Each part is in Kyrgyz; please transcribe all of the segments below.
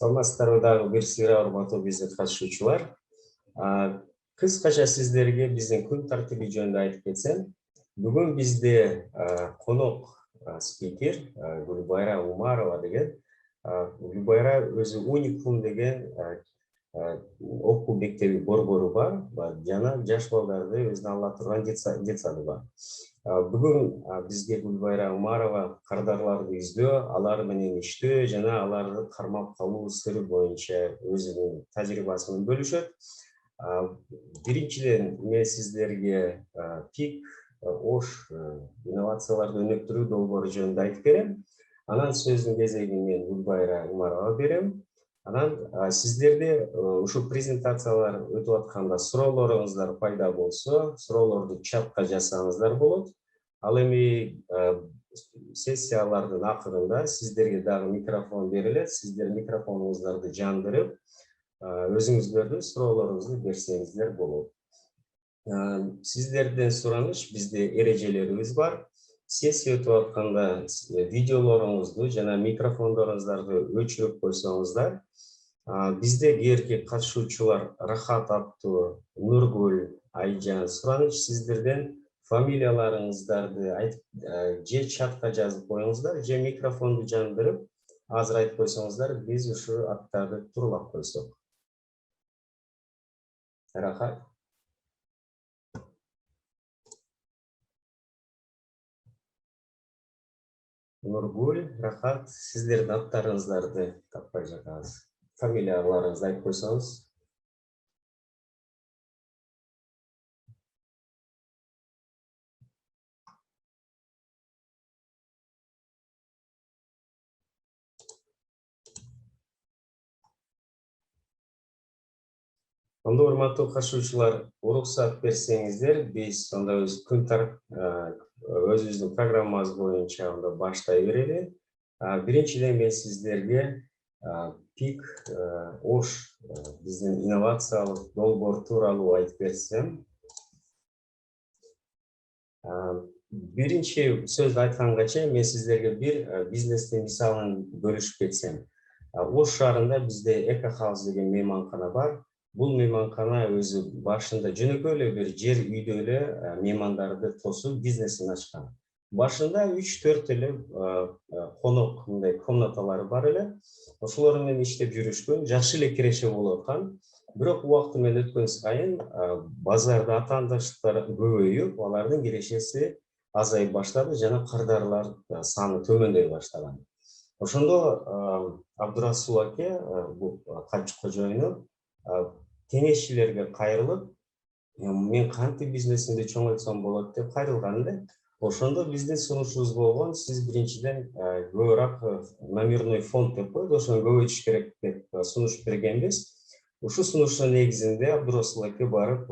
Саламатсыздарбы дагы бир сыйра урматтуу биздин катышуучулар. Кыскача сиздерге биздин күн тартиби жөнүндө айтып кетсем, бүгүн бизде конок спикер Гүлбайра Умарова деген. Гүлбайра өзү Уникум деген окуу мектеби борбору бар жана жаш балдарды өзүнө ала турган детсады бар. Бүгүн бизге Гүлбайра Умарова кардарларды издөө, алар менен иштөө жана аларды кармап калуу сыры боюнча өзүнүн тажрыйбасын бөлүшөт. Биринчиден мен сиздерге ПИК, ОШ инновацияларды өнүктүрүү долбоору жөнүндө айтып берем. Анан сөздүн кезегин мен Гүлбайра Умарова берем. Анан сиздерде ушул презентациялар өтүп атканда суроолоруңуздар пайда болсо, суроолорду чатка жазсаңыздар болот. Ал эми сессиялардын акырында сиздерге дагы микрофон берилет. Сиздер микрофонуңуздарды жандырып, өзүңүздөрдүн суроолоруңузду берсеңиздер болот. Сиздерден сураныш, бизде эрежелерибиз бар. Сессия өтүп атканда видеолоруңузду жана микрофондоруңуздарды өчүрүп койсоңуздар, бизде кээрки катышуучулар Рахат аттуу, Нургүл, Айжан сураныч сиздерден фамилияларыңыздарды айтып, же чатка жазып коюңуздар, же микрофонду жандырып азыр айтып койсоңуздар, биз ушу аттарды турулап койсок. Рахат. Нургүл, Рахат, сиздердин аттарыңыздарды таппай жатабыз. Фамилияларыңызды айтып койсоңуз. Онда урматтуу катышуучулар, уруксат берсеңиздер, биз онда өзүбүздүн программабыз боюнча онда баштай берели. Биринчиден мен сиздерге ПИК, ОШ биздин инновациялык долбоор тууралуу айтып берсем. Биринчи сөздү айтканга чейин мен сиздерге бир бизнестин мисалын бөлүшүп кетсем. Ош шаарында бизде Экохаус деген мейманкана бар. Бул мейманкана өзү башында жөнөкөй эле бир жер үйдө эле меймандарды тосуп бизнесин ачкан. Башында 3-4 эле конок мындай комнаталары бар эле. Ошолор менен иштеп жүрүшкөн, жакшы эле киреше болуп аткан. Бирок убакыт менен өткөн сайын базарда атаандаштар көбөйүп, алардын кирешеси азайып баштады жана кардарлар саны төмөндөй баштаган. Ошондо Абдурасул аке, бул кожоюну кеңешчилерге кайрылып, мен кантип бизнесимди чоңойтсом болот деп кайрылган эле. Ошондо биздин сунушубуз болгон, сиз биринчиден көбүрөөк номерной фонд деп коет, ошону көбөйтүш керек деп сунуш бергенбиз. Ушул сунуштун негизинде Абдурасул аке барып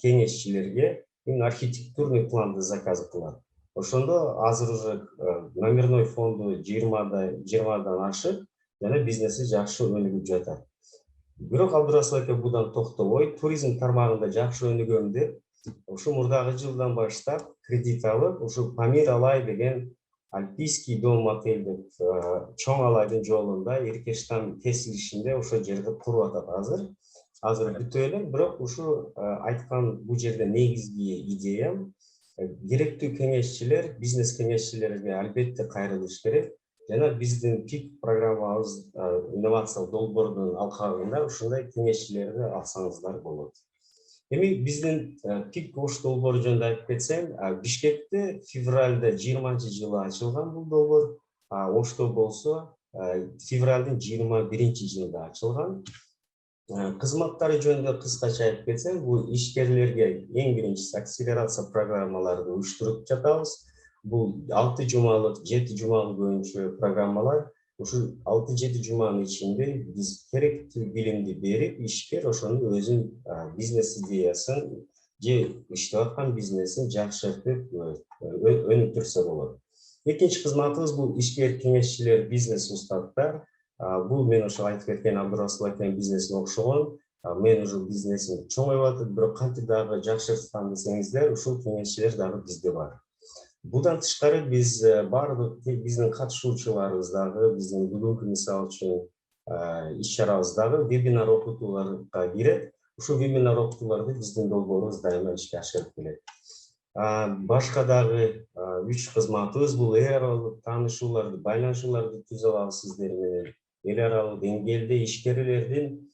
кеңешчилерге архитектурный планды заказ кылат. Ошондо азыр уже номерной фонду 20дан ашып, жана бизнеси жакшы өнүгүп жатат. Бирок Абдурасул аке будан токтобой, туризм тармагында жакшы өнүгөм деп, ушу мурдагы жылдан баштап кредит алып, ушу Памир Алай деген альпийский дом отель деп чоң алайдын жолунда Иркештан кесилишинде ошол жерде куруп атат азыр. Азыр бүтө эле, бирок ушу айткан бул жерде негизги идеям керектүү кеңешчилер, бизнес кеңешчилерге албетте кайрылыш керек. Жана биздин ПИК программабыз инновациялык долбоордун алкагында ушундай кеңешчилерди алсаңыздар болот. Эми биздин ПИК ОШ долбоору жөнүндө айтып кетсем, Бишкекте февралда 20-жылы ачылган бул долбоор, ОШТо болсо февралдын 21-жылында ачылган. Кызматтары жөнүндө кыскача айтып кетсем, бул ишкерлерге эң биринчиси акселерация программаларды уюштуруп жатабыз. Бул 6 жумалык, 7 жумалык боюнча программалар. Ушул 6-7 жуманын ичинде биз керектүү билимди берип, ишкер ошону өзүнүн бизнес идеясын же иштеп аткан бизнесин жакшыртып өнүктүрсө болот. Экинчи кызматыбыз бул ишкер кеңешчилер, бизнес устаттар. Бул мен ошо айтып кеткен Абдурасул акенин бизнесине окшогон. Мен ушул бизнесим чоңоюп атат, бирок кантип дагы жакшыртсам десеңиздер, ушул кеңешчилер дагы бизде бар. Будан тышкары биз баардык биздин катышуучуларыбыз дагы биздин бүгүнкү мисалы үчүн иш-чарабыз дагы вебинар окутууларга кирет. Ушул вебинар окутууларды биздин долбоорубуз дайыма ишке ашырып келет. Башка дагы 3 кызматыбыз бул эл аралык таанышууларды, байланышууларды түзө алабыз сиздер менен. Эл аралык деңгээлде ишкерлердин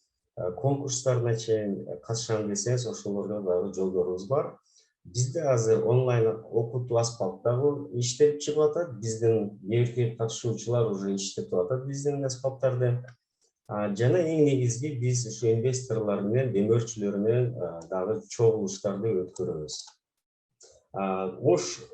конкурстарына чейин катышам десеңиз, ошолорго дагы жолдорубуз бар. Бизде азыр онлайн окутуу аспап дагы иштеп чыгып атат. Биздин эркек катышуучулар уже иштетип атат биздин аспаптарды. Жана эң негизги биз ушу инвесторлор менен, демөөрчүлөр менен дагы чогулуштарды өткөрөбүз. Ош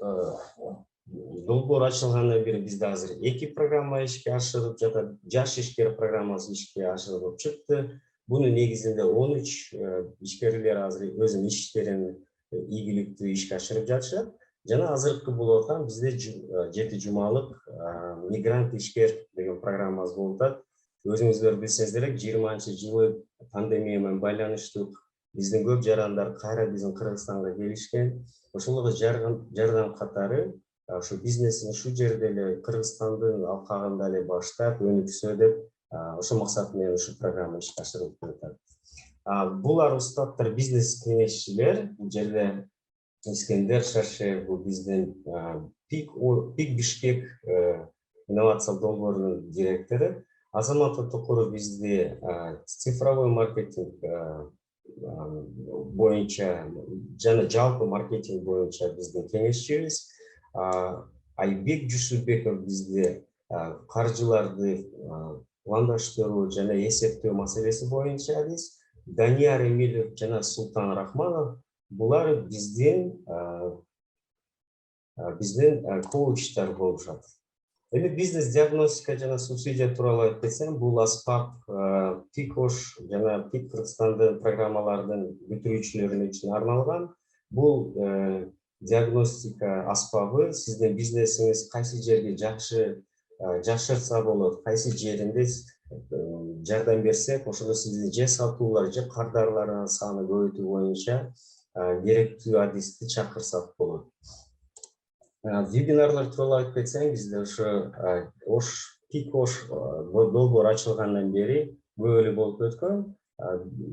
долбоор ачылгандан бери бизде азыр 2 программа ишке ашырылып жатат. Жаш ишкер программасы ишке ашырылып чыкты. Бунун негизинде 13 ишкерлер азыр өзүнүн иштерин ийгиликтүү ишке ашырып жатышат. Жана азыркы болуп аткан бизде 7 жумалык мигрант ишкер деген программабыз болуп атат. Өзүңүздөр билсеңиздер элек 20-жылы пандемия менен байланыштуу биздин көп жарандар кайра биздин Кыргызстанга келишкен. Ошолорго жардам катары ушу бизнесин ушул жерде эле Кыргызстандын алкагында эле баштап өнүксө деп ошол максат менен ушул программа ишке ашырылып жатат. Булар устаттар бизнес кеңешчилер. Бул жерде Искендер Шаршеев бул биздин ПИК Бишкек инновациялык долбоорунун директору. Азамат Токуров бизде цифровой маркетинг боюнча жана жалпы маркетинг боюнча биздин кеңешчибиз. Айбек Жусупбеков бизде каржыларды пландаштыруу жана эсептөө маселеси боюнча адис. Данияр Эмилев жана Султан Рахманов булар биздин коучтар болушат. Эми бизнес диагностика жана субсидия тууралуу айтып кетсем, бул аспап ПИК-Ош жана ПИК Кыргызстандын программалардын бүтүрүүчүлөрүнүн үчүн арналган. Бул диагностика аспабы сиздин бизнесиңиз кайсы жерге жакшыртса болот, кайсы жеринде жардам берсек, ошондо сиздин же сатуулар, же кардарлардын саны көбөйтүү боюнча керектүү адисти чакырсак болот. Вебинарлар тууралуу айтып кетсең, бизде ошо ПИК-Ош долбоор ачылгандан бери көбөлү болуп өткөн.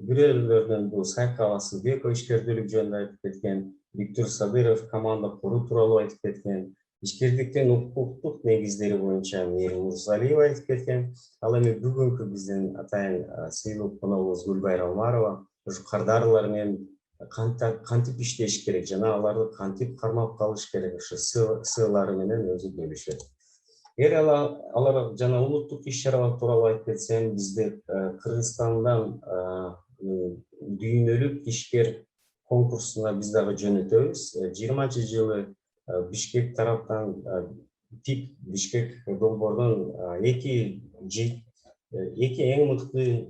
Бирөөлөрдөн бул Сайкал Асылбеков ишкердүүлүк жөнүндө айтып кеткен, Виктор Садыров команда куруу тууралуу айтып кеткен, ишкердиктин укуктук негиздери боюнча Мээрим Мурзалиева айтып кеткен. Ал эми бүгүнкү биздин атайын сыйлуу коногубуз Гүлбайра Умарова ушу кардарлар менен кантип иштеш керек жана аларды кантип кармап калыш керек ушу сыйлары менен өзү бөлүшөт. Алар жана улуттук иш-чаралар тууралуу айтып кетсем, бизде Кыргызстандан дүйнөлүк ишкер конкурсуна биз дагы жөнөтөбүз. 20-жылы Бишкек тараптан ПИК Бишкек долбоордун 2 эң мыкты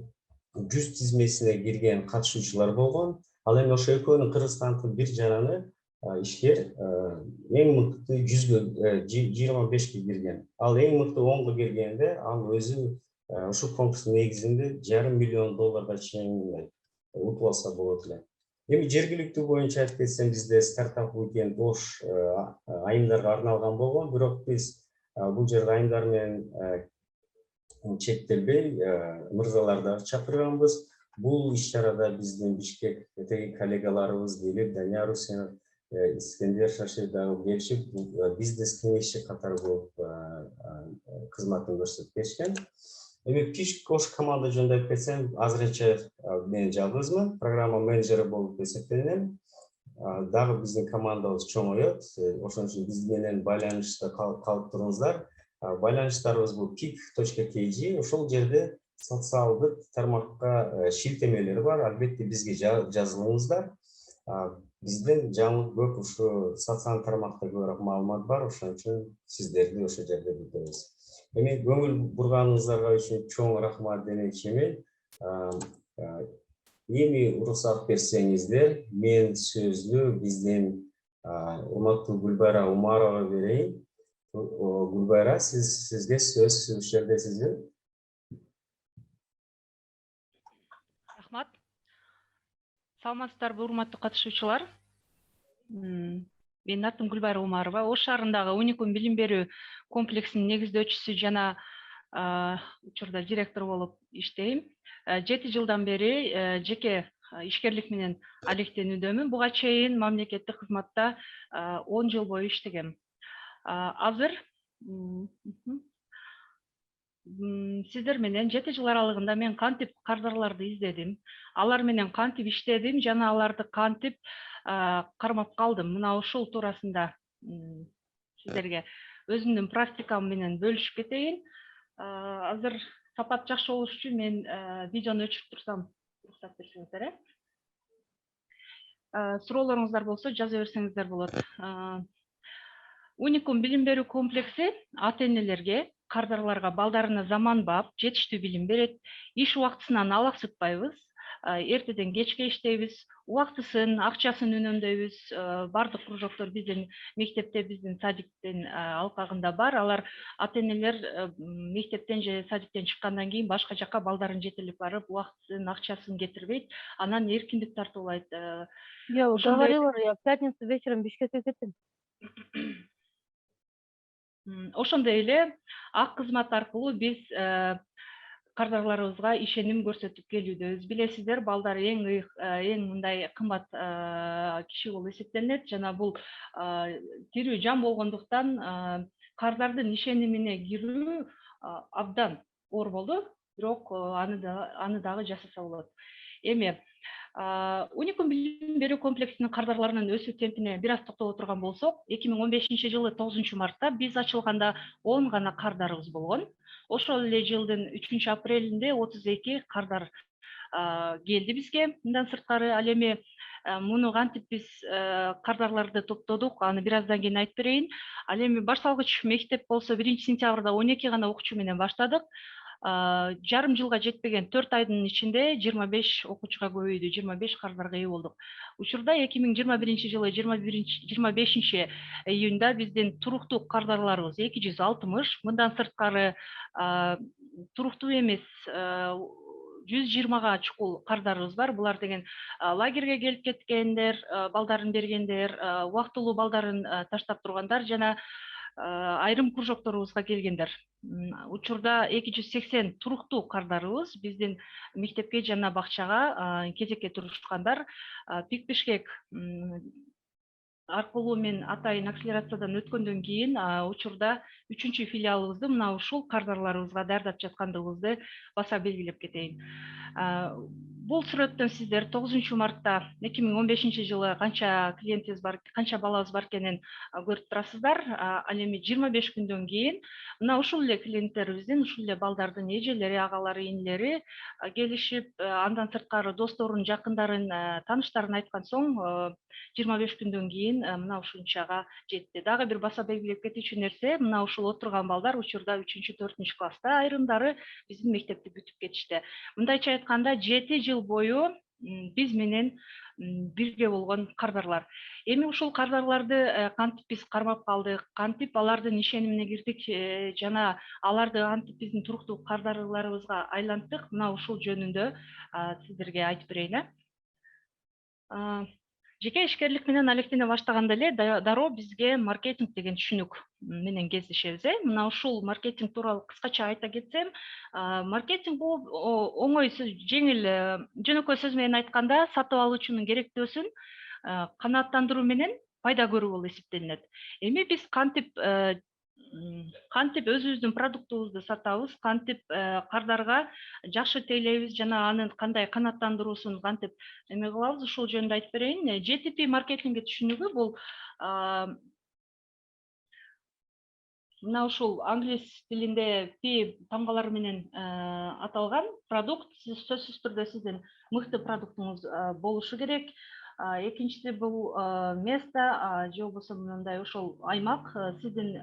100 тизмесине кирген катышуучулар болгон. Ал эми ошо экөөнүн Кыргызстандын бир жараны ишкер эң мыкты 100гө 25ке кирген. Ал эң мыкты 10го киргенде ал өзү ушул конкурстун негизинде $500 миллион чейин утуп алса болот эле. Эми жергиликтүү боюнча айтып кетсем, бизде стартап уикенд Ош айымдарга арналган болгон, бирок биз бул жерде айымдар менен чектелбей мырзаларды чакырганбыз. Бул иш-чарада биздин Бишкектеги коллегаларыбыз келип, Данияр Усенов, Искендер Шаршеев дагы келишип, бизнес кеңешчи катары болуп кызматын көрсөтүп беришкен. Эми ПИК-Ош команда жөнүндө айтып кетсем, азырынча мен жалгызмын, программа менеджери болуп эсептелем. Дагы биздин командабыз чоңойот. Ошон үчүн биз менен байланышта калып туруңуздар. Байланыштарыбыз бул pik.kg, ошол жерде социалдык тармакка шилтемелери бар. Албетте бизге жазылыңыздар. Биздин жаңылык көп ушу социалдык тармакта көбүрөөк маалымат бар, ошон үчүн сиздерди ошол жерде күтөбүз. Эми көңүл бурганыңыздарга үчүн чоң рахмат демекчимин. Эми уруксат берсеңиздер, мен сөздү биздин урматтуу Гүлбайра Умарова берейин. Гүлбайра, сизге сөз жерде сиздин. Рахмат. Саламатсыздарбы, урматтуу катышуучулар. Менин атым Гүлбайра Умарова. Ош шаарындагы Уникум билим берүү комплексинин негиздөөчүсү жана учурда директор болуп иштейм. 7 жылдан бери жеке ишкерлик менен алектенүүдөмүн. Буга чейин мамлекеттик кызматта 10 жыл бою иштегем. Азыр сиздер менен 7 жыл аралыгында мен кантип кардарларды издедим, алар менен кантип иштедим жана аларды кантип кармап калдым. Мына ушул туурасында сиздерге өзүмдүн практикам менен бөлүшүп кетейин. Азыр сапат жакшы болуш үчүн мен видеону өчүрүп турсам, уруксат берсеңиздер, суроолоруңуздар болсо жаза берсеңиздер болот. Уникум билим берүү комплекси ата-энелерге, кардарларга балдарына заманбап, жетиштүү билим берет. Иш убактысынан алаксытпайбыз. Эртеден кечке иштейбиз, убактысын, акчасын үнөмдөйбүз. Бардык кружоктор биздин мектепте, биздин садиктин алкагында бар. Алар ата-энелер мектептен же садиктен чыккандан кийин башка жака балдарын жетелеп барып, убактысын, акчасын кетирбейт. Анан эркиндик тартуулайт. Я говорила, я в пятницу вечером Бишкекке кеттим. Ошондой эле ак кызмат аркылуу биз кардарларыбызга ишеним көрсөтүп келүүбүз. Билесиздер, балдар эң мындай кымбат киши болуп эсептелинет жана бул тирүү жан болгондуктан кардардын ишенимине кирүү абдан оор болду, бирок аны дагы жасаса болот. Эми Уникум билим берүү комплексинин кардарларынын өсүү темпине бир аз токтоло турган болсок, 2015-жылы 9 мартта биз ачылганда 10 гана кардарыбыз болгон. Ошол эле жылдын 3-апрелинде 32 кардар келди бизге. Мындан сырткары, ал эми муну кантип биз кардарларды топтодук, аны бир аздан кийин айтып берейин. Ал эми башталгыч мектеп болсо 1-сентябрда 12 гана окуучу менен баштадык. Жарым жылга жетпеген 4 айдын ичинде 25 окуучуга көбөйдү, 25 кардарга ээ болдук. Учурда 2021-жылы 25 июнда биздин туруктуу кардарларыбыз 260, мындан сырткары туруктуу эмес 120га чукул кардарыбыз бар. Булар деген лагерге келип кеткендер, балдарын бергендер, убактылуу балдарын таштап тургандар жана айрым кружокторубузга келгендер. Учурда 280 туруктуу кардарыбыз биздин мектепке жана бакчага кезекке турушкандар. Пик-Бишкек аркылуу мен атайын акселерациядан өткөндөн кийин учурда 3-чү филиалыбызды мына ушул кардарларыбызга даярдап жаткандыгыбызды баса белгилеп кетейин. Бул сүрөттөн сиздер 9 мартта 2015-жылы канча клиентибиз бар, канча балабыз бар экенин көрүп турасыздар. Ал эми 25 күндөн кийин мына ушул эле клиенттерибиздин, ушул эле балдардын эжелери, агалары, инилери келишип, андан сырткары досторун, жакындарын, тааныштарын айткан соң 25 күндөн кийин мына ушунчага жетти. Дагы бир баса белгилеп кетүүчү нерсе, мына ушул отурган балдар учурда 3-4 класста, айрымдары биздин мектепти бүтүп кетишти. Мындайча айтканда 7 жыл бою биз менен бирге болгон кардарлар. Эми ушул кардарларды кантип биз кармап калдык, кантип алардын ишенимине кирдик жана аларды кантип биздин туруктуу кардарыбызга айлантык, мына ушул жөнүндө сиздерге айтып берейин. Жеке ишкерлик менен алектене баштаганда эле дароо бизге маркетинг деген түшүнүк менен кездешебиз. Мына ушул маркетинг тууралуу кыскача айта кетсем, маркетинг бул оңой, жеңил, жөнөкөй сөз менен айтканда сатып алуучунун керектөөсүн канааттандыруу менен пайда көрүү болуп эсептелинет. Эми биз кантип өзүбүздүн продуктубузду сатабыз, кантип кардарга жакшы тейлейбиз жана анын кандай канааттандыруусун кантип эме кылабыз, ушул жөнүндө айтып берейин. GTP маркетинг түшүнүгү бул мына ушул англис тилинде P тамгалары менен аталган продукт. Сөзсүз түрдө сиздин мыкты продуктуңуз болушу керек. Экинчиси бул место, же болбосо мындай ошол аймак, сиздин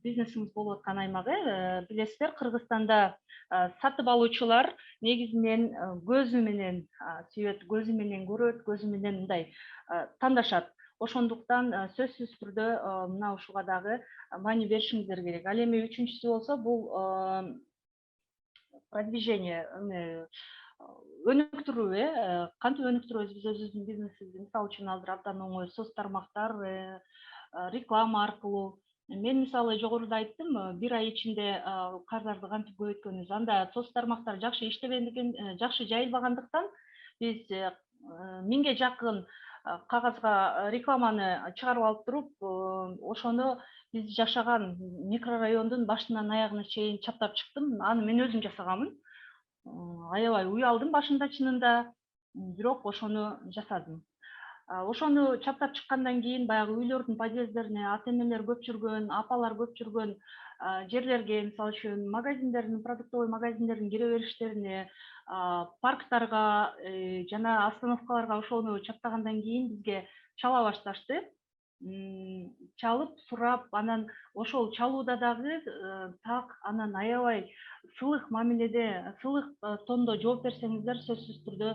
бизнесиңиз болуп аткан аймак. Билесиздер, Кыргызстанда сатып алуучулар негизинен көзү менен сүйөт, көзү менен көрөт, көзү менен мындай тандашат. Ошондуктан сөзсүз түрдө мына ушуга дагы маани беришиңиздер керек. Ал эми үчүнчүсү болсо бул продвижение, өнүктүрүү. Кантип өнүктүрөбүз биз өзүбүздүн бизнесибизди? Мисалы үчүн азыр абдан оңой соц тармактар, реклама аркылуу Мен мисалы жогоруда айттым, бир ай ичинде кардарды кантип көбөйткөнүбүз. Анда соц тармактар жакшы иштебегендиктен, жакшы жайылбагандыктан биз 1000ге жакын кагазга рекламаны чыгарып алып туруп, ошону биз жашаган микрорайондун башынан аягына чейин чаптап чыктым. Аны мен өзүм жасаганмын. Аябай уялдым башында чынында, бирок ошону жасадым. Ошону чаптап чыккандан кийин баягы үйлөрдүн подъезддерине ата энелер көп жүргөн, апалар көп жүргөн жерлерге, мисалы үчүн магазиндердин, продуктовый магазиндердин кире бериштерине, парктарга жана остановкаларга ошону чаптагандан кийин бизге чала башташты. Чалып сурап, анан ошол чалууда дагы так анан аябай сылык мамиледе, сылык тондо жооп берсеңиздер, сөзсүз түрдө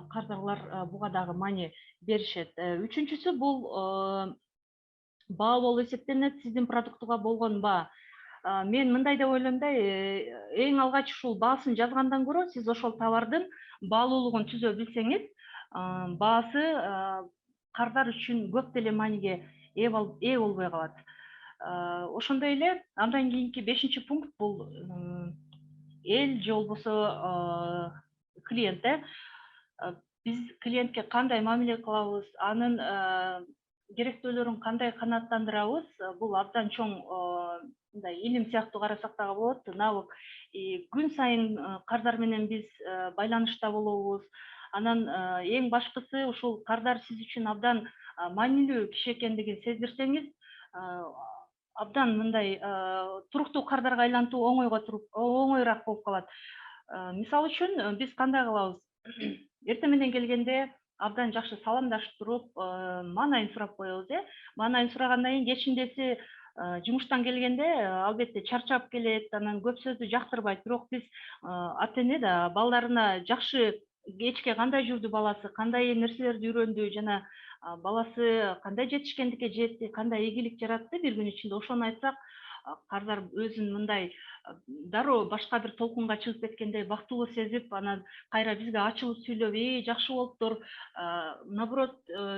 кардарлар буга дагы маани беришет. Үчүнчүсү бул баа болуп эсептелинет, сиздин продуктуга болгон баа. Мен мындай деп ойлойм да, эң алгач ушул баасын жазгандан көрө, сиз ошол товардын баалуулугун түзө билсеңиз, баасы кардар үчүн көп деле мааниге ээ болбой калат. Ошондой эле андан кийинки 5 пункт бул эл же болбосо клиент. Биз клиентке кандай мамиле кылабыз, анын керектөөлөрүн кандай канааттандырабыз, бул абдан чоң мындай илим сыяктуу карасак дагы болот, навык. Күн сайын кардар менен биз байланышта болобуз. Анан эң башкысы ушул кардар сиз үчүн абдан маанилүү киши экендигин сездирсеңиз, абдан мындай туруктуу кардарга айлантуу оңоюраак болуп калат. Мисалы үчүн биз кандай кылабыз? Эртең менен келгенде абдан жакшы саламдашып туруп, маанайын сурап коебуз. Маанайын сурагандан кийин кечиндеси жумуштан келгенде албетте чарчап келет, анан көп сөздү жактырбайт. Бирок биз ата эне да балдарына жакшы кечке кандай жүрдү баласы, кандай нерселерди үйрөндү жана баласы кандай жетишкендикке жетти, кандай ийгилик жаратты бир күн ичинде, ошону айтсак, кардар өзүн мындай дароо башка бир толкунга чыгып кеткендей бактылуу сезип, анан кайра бизге ачылып сүйлөп, жакшы болуптур, наоборот,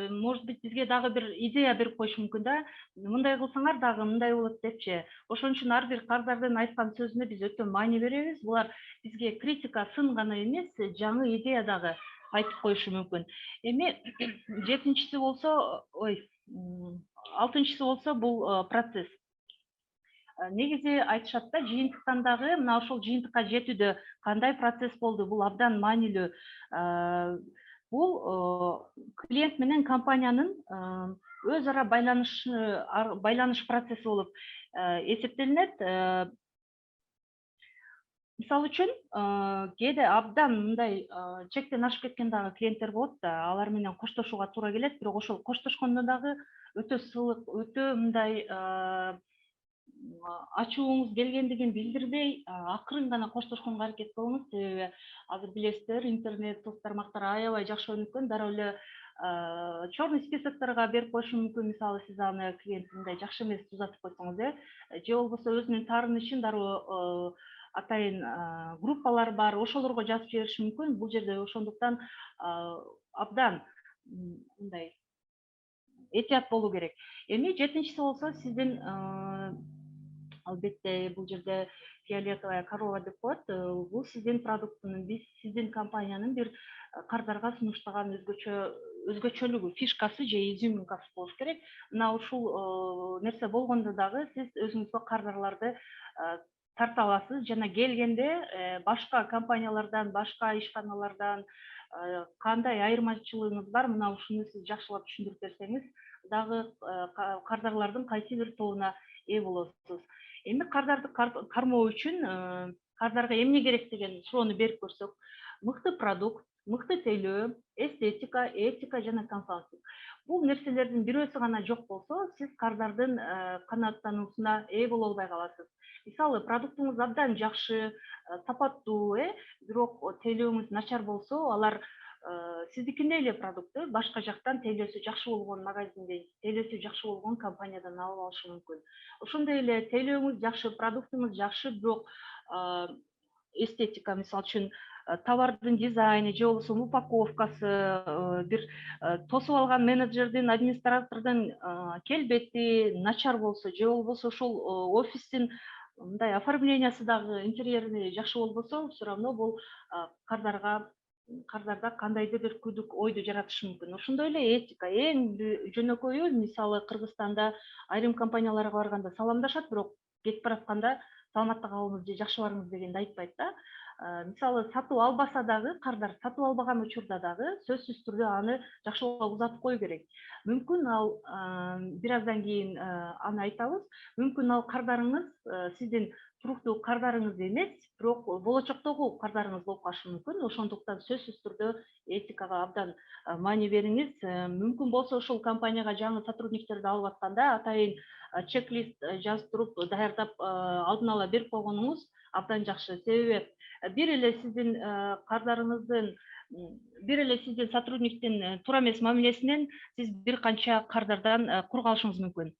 может быть, бизге дагы бир идея берип коюшу мүмкүн да, мындай кылсаңар дагы мындай болот депчи. Ошон үчүн ар бир кардардын айткан сөзүнө биз өтө маани беребиз. Булар бизге критика, сын гана эмес, жаңы идея дагы айтып коюшу мүмкүн. Эми 7-чиси болсо, алтынчысы болсо бул процесс. Негизи айтышат да, жыйынтыктан дагы мына ошол жыйынтыкка жетүүдө кандай процесс болду, бул абдан маанилүү. Бул клиент менен компаниянын өз ара байланыш процесси болуп эсептелинет. Мисалы үчүн, кээде абдан мындай чектен ашып кеткен дагы клиенттер болот да, алар менен коштошууга туура келет, бирок ошол коштошкондо дагы өтө сылык, өтө мындай ачууңуз келгендигин билдирбей, акырын гана коштошконго аракет кылыңыз. Себеби азыр билесиздер, интернет, соц тармактар аябай жакшы өнүккөн, дароо эле черный списокторго берип коюшу мүмкүн. Мисалы, сиз аны клиент мындай жакшы эмес узатып койсоңуз, же болбосо өзүнүн таарынычын дароо атайын группалар бар, ошолорго жазып жибериши мүмкүн. Бул жерде ошондуктан абдан мындай этият болуу керек. Эми 7-чиси болсо сиздин албетте бул жерде фиолетовая корова деп коет. Бул сиздин продукттун, сиздин компаниянын бир кардарга сунуштаган өзгөчөлүгү, фишкасы же изюминкасы болуш керек. Мына ушул нерсе болгондо дагы сиз өзүңүзгө кардарларды тарта аласыз жана келгенде башка компаниялардан, башка ишканалардан кандай айырмачылыгыңыз бар, мына ушуну сиз жакшылап түшүндүрүп берсеңиз дагы кардарлардын кайсы бир тобуна ээ болосуз. Эми кардарды кармоо үчүн кардарга эмне керек деген суроону берип көрсөк, мыкты продукт, мыкты тейлөө, эстетика, этика жана комфорттук. Бул нерселердин бирөөсү гана жок болсо, сиз кардардын канааттануусуна ээ боло албай каласыз. Мисалы, продуктуңуз абдан жакшы, сапаттуу, бирок тейлөөңүз начар болсо, алар сиздикиндей эле продуктту башка жактан тейлөөсү жакшы болгон магазинден, тейлөөсү жакшы болгон компаниядан алып алышы мүмкүн. Ошондой эле тейлөөңүз жакшы, продуктуңуз жакшы, бирок эстетика, мисалы үчүн, товардын дизайны же болбосо упаковкасы, бир тосуп алган менеджердин, администратордун келбети начар болсо же болбосо ушул офистин мындай оформлениясы дагы, интерьери жакшы болбосо, все равно бул кардарда кандайдыр бир күдүк ойду жаратышы мүмкүн. Ошондой эле этика эң жөнөкөйү, мисалы Кыргызстанда айрым компанияларга барганда саламдашат, бирок кетип баратканда саламатта калыңыз же жакшы барыңыз дегенди айтпайт да. Мисалы сатып албаса дагы, кардар сатып албаган учурда дагы сөзсүз түрдө аны жакшылап узатып коюу керек. Мүмкүн ал бир аздан кийин аны айтабыз. Мүмкүн ал кардарыңыз сиздин туруктуу кардарыңыз эмес, бирок болочоктогу кардарыңыз болуп калышы мүмкүн. Ошондуктан сөзсүз түрдө этикага абдан маани бериңиз. Мүмкүн болсо ушул компанияга жаңы сотрудниктерди алып атканда атайын чек-лист жазып туруп даярдап алдын ала берип койгонуңуз абдан жакшы. Себеби бир эле сиздин кардарыңыздын, бир эле сиздин сотрудниктин туура эмес мамилесинен сиз бир канча кардардан кур калышыңыз мүмкүн.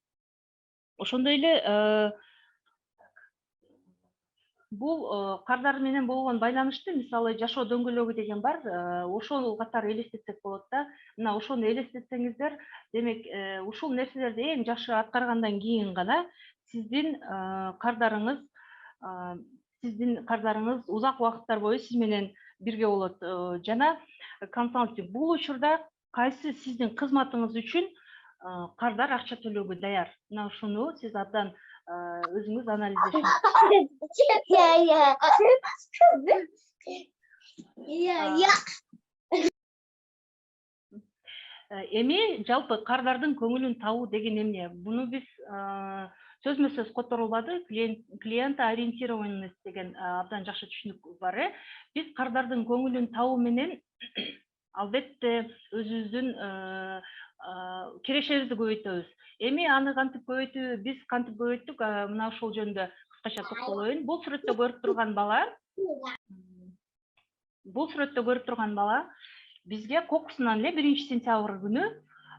Ошондой эле бул кардар менен болгон байланышты, мисалы жашоо дөңгөлөгү деген бар, ошол катары элестетсек болот да. Мына ошону элестетсеңиздер, демек ушул нерселерди эң жакшы аткаргандан кийин гана сиздин кардарыңыз узак убакыттар бою сиз менен бирге болот. Жана консалтинг бул учурда кайсы сиздин кызматыңыз үчүн кардар акча төлөөгө даяр. Мына ушуну сиз абдан өзүңүз анализдешиңиз. Эми жалпы кардардын көңүлүн табуу деген эмне? Буну биз сөзмө сөз которулбады, клиент ориентированность деген абдан жакшы түшүнүк бар. Биз кардардын көңүлүн табуу менен албетте өзүбүздүн кирешебизди көбөйтөбүз. Эми аны кантип көбөйтүү, биз кантип көбөйттүк, мына ошол жөнүндө кыскача токтолоюн. Бул сүрөттө көрүп турган бала бизге кокусунан эле 1-сентябрь күнү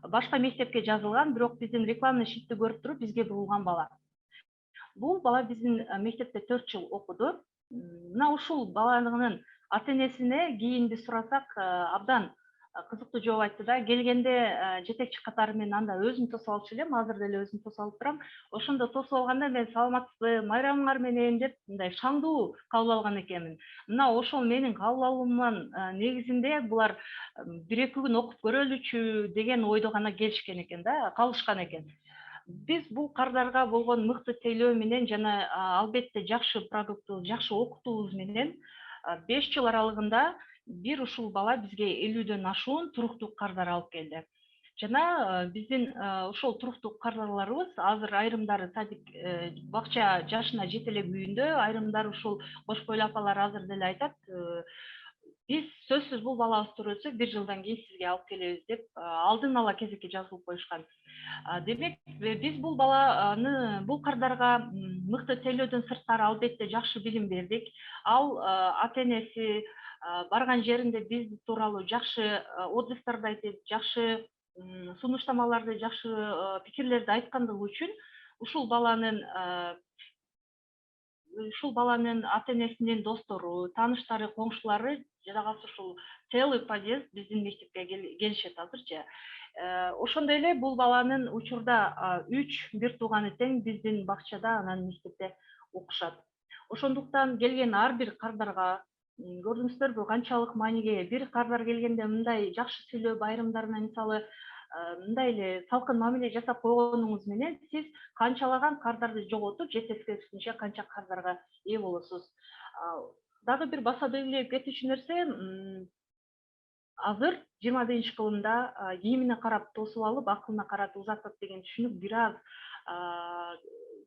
башка мектепке жазылган, бирок биздин рекламный щитти көрүп туруп бизге бурулган бала. Бул бала биздин мектепте 4 жыл окуду. Мына ушул баланын ата-энесине кийинди сурасак абдан кызыктуу жооп айтты да. Келгенде жетекчи катары менен анда өзүм тосуп алчу элем, азыр деле өзүм тосуп алып турам. Ошондо тосуп алганда мен саламатсызбы, майрамыңар менен деп мындай шаңдуу кабыл алган экенмин. Мына ошол менин кабыл алуумдун негизинде булар 1-2 күн окуп көрөлүчү деген ойдо гана келишкен экен да, калышкан экен. Биз бул кардарга болгон мыкты тейлөө менен жана албетте жакшы продуктту, жакшы окутуубуз менен 5 жыл аралыгында бир ушул бала бизге 50дөн ашуун туруктуу кардар алып келди. Жана биздин ошол туруктуу кардарларыбыз азыр айрымдары садик, бакча жашына жете эле күйүндө, айрымдары ушул кош бойлуу апалар азыр деле айтат, биз сөзсүз бул балабыз төрөлсө 1 жылдан кийин сизге алып келебиз деп алдын ала кезекке жазылып коюшкан. Демек биз бул баланы, бул кардарга мыкты тейлөөдөн сырткары албетте жакшы билим бердик. Ал ата-энеси барган жеринде биз тууралуу жакшы отзывдарды айтып, жакшы сунуштамаларды, жакшы пикирлерди айткандыгы үчүн ушул баланын ата-энесинин достору, тааныштары, коңшулары жадагасы ушул целый подъезд биздин мектепке келишет азырчы. Ошондой эле бул баланын учурда 3 бир тууганы тең биздин бакчада, анан мектепте окушат. Ошондуктан келген ар бир кардарга көрдүңүздөрбү канчалык мааниге бир кардар келгенде мындай жакшы сүйлөп, айрымдарына мисалы мындай эле салкын мамиле жасап койгонуңуз менен сиз канчалаган кардарды жоготуп, жетишкенче канча кардарга ээ болосуз. Дагы бир баса белгилеп кетүүчү нерсе, азыр 21-кылымда кийимине карап тосуп алып, акылына карап узатат деген түшүнүк бир аз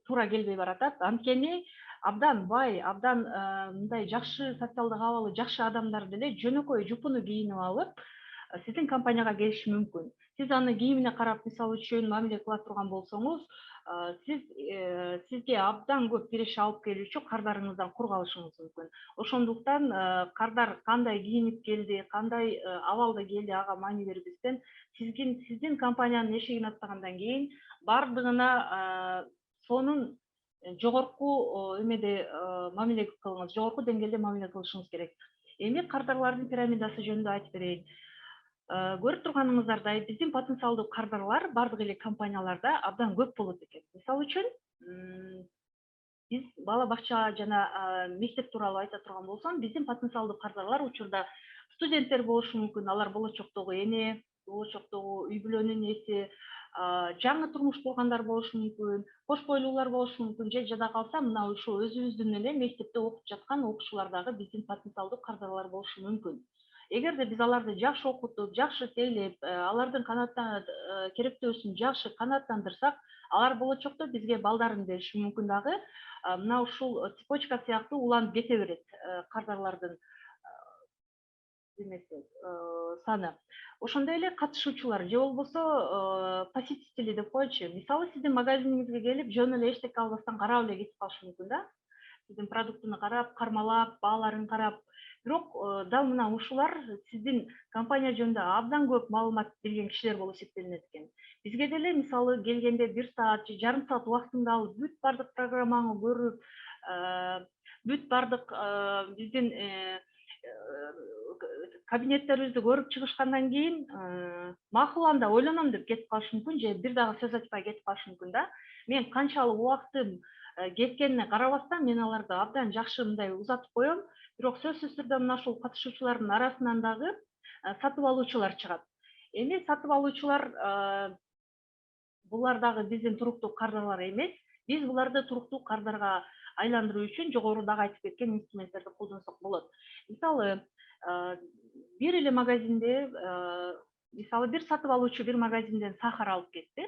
туура келбей баратат. Анткени абдан бай, абдан мындай жакшы социалдык абалы жакшы адамдар деле жөнөкөй жупуну кийинип алып сиздин компанияга келиши мүмкүн. Сиз аны кийимине карап мисалы үчүн мамиле кыла турган болсоңуз, сизге абдан көп киреше алып келүүчү кардарыңыздан кур калышыңыз мүмкүн. Ошондуктан кардар кандай кийинип келди, кандай абалда келди, ага маани бербестен сиздин компаниянын эшигин аттагандан кийин бардыгына сонун жогорку эмеде мамиле кылыңыз, жогорку деңгээлде мамиле кылышыңыз керек. Эми кардарлардын пирамидасы жөнүндө айтып берейин. Көрүп турганыңыздардай, биздин потенциалдуу кардарлар бардык эле компанияларда абдан көп болот экен. Мисалы үчүн, биз бала бакча жана мектеп тууралуу айта турган болсом, биздин потенциалдуу кардарлар учурда студенттер болушу мүмкүн, алар болочоктогу эне, болочоктогу үй бүлөнүн ээси, жаңы турмуш кургандар болушу мүмкүн, кош бойлуулар болушу мүмкүн, же жада калса мына ушул өзүбүздүн эле мектепте окуп жаткан окуучулар дагы биздин потенциалдуу кардарлар болушу мүмкүн. Эгерде биз аларды жакшы окутуп, жакшы тейлеп, алардын керектөөсүн жакшы канааттандырсак, алар болочокто бизге балдарын бериши мүмкүн дагы. Мына ушул цепочка сыяктуу уланып кете берет кардарлардын саны. Ошондой эле катышуучулар же болбосо посетители деп коелучу. Мисалы сиздин магазиниңизге келип, жөн эле эчтеке албастан карап эле кетип калышы мүмкүн да. Сиздин продуктуну карап, кармалап, бааларын карап. Бирок дал мына ушулар сиздин компания жөнүндө абдан көп маалымат билген кишилер болуп эсептелинет экен. Бизге деле мисалы келгенде 1 саат же жарым саат убактыңды алып, бүт бардык программаңы көрүп, бүт бардык биздин кабинеттерибизди көрүп чыгышкандан кийин макул анда ойлоном деп кетип калышы мүмкүн, же бир дагы сөз айтпай кетип калышы мүмкүн да. Мен канчалык убактым кеткенине карабастан мен аларды абдан жакшы мындай узатып коем. Бирок сөзсүз түрдө мына ушул катышуучулардын арасынан дагы сатып алуучулар чыгат. Эми сатып алуучулар булар дагы биздин туруктуу кардарлар эмес. Биз буларды туруктуу кардарга айландыруу үчүн жогорудагы айтып кеткен инструменттерди колдонсок болот. Мисалы, бир эле магазинде, мисалы бир сатып алуучу бир магазинден сахар алып кетти.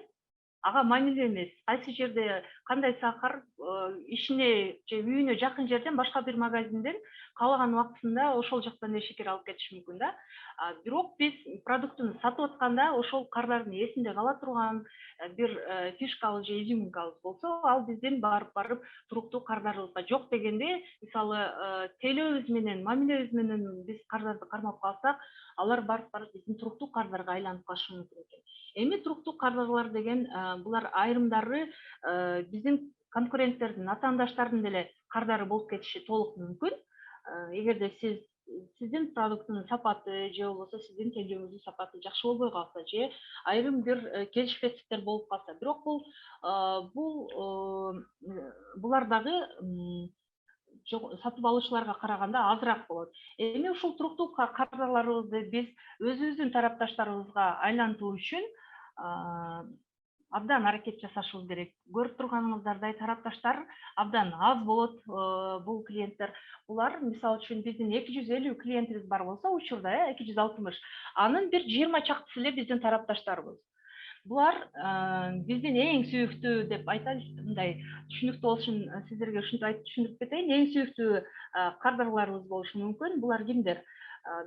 Ага маанилүү эмес. Кайсы жерде кандай сахар ишине же үйүнө жакын жерден башка бир магазинден каалаган убактысында ошол жактан эле шекер алып кетиши мүмкүн да. Бирок биз продуктуну сатып атканда ошол кардардын эсинде кала турган бир фишкабыз же изюминкабыз болсо, ал биздин барып туруктуу кардарыбызга жок дегенде, мисалы тейлөөбүз менен, мамилебиз менен биз кардарды кармап калсак, алар барып биздин туруктуу кардарга айланып калышы мүмкүн экен. Эми туруктуу кардарлар деген булар айрымдары биздин конкуренттердин, атаандаштардын деле кардары болуп кетиши толук мүмкүн. Эгерде сиздин продукттун сапаты же болбосо сиздин тейлөөңүздүн сапаты жакшы болбой калса, же айрым бир келишпестиктер болуп калса, бирок булар дагы сатып алуучуларга караганда азыраак болот. Эми ушул туруктуу кардарларыбызды биз өзүбүздүн тарапташтарыбызга айлантуу үчүн абдан аракет жасашыбыз керек. Көрүп турганыңыздардай тарапташтар абдан аз болот бул клиенттер. Булар мисалы үчүн биздин 250 клиентибиз бар болсо, учурда 260, анын бир 20 чактысы эле биздин тарапташтарыбыз. Булар биздин эң сүйүктүү деп айтайын, мындай түшүнүктүү болушун сиздерге ушинтип айтып түшүндүрүп кетейин. Эң сүйүктүү кардарларыбыз болушу мүмкүн. Булар кимдер?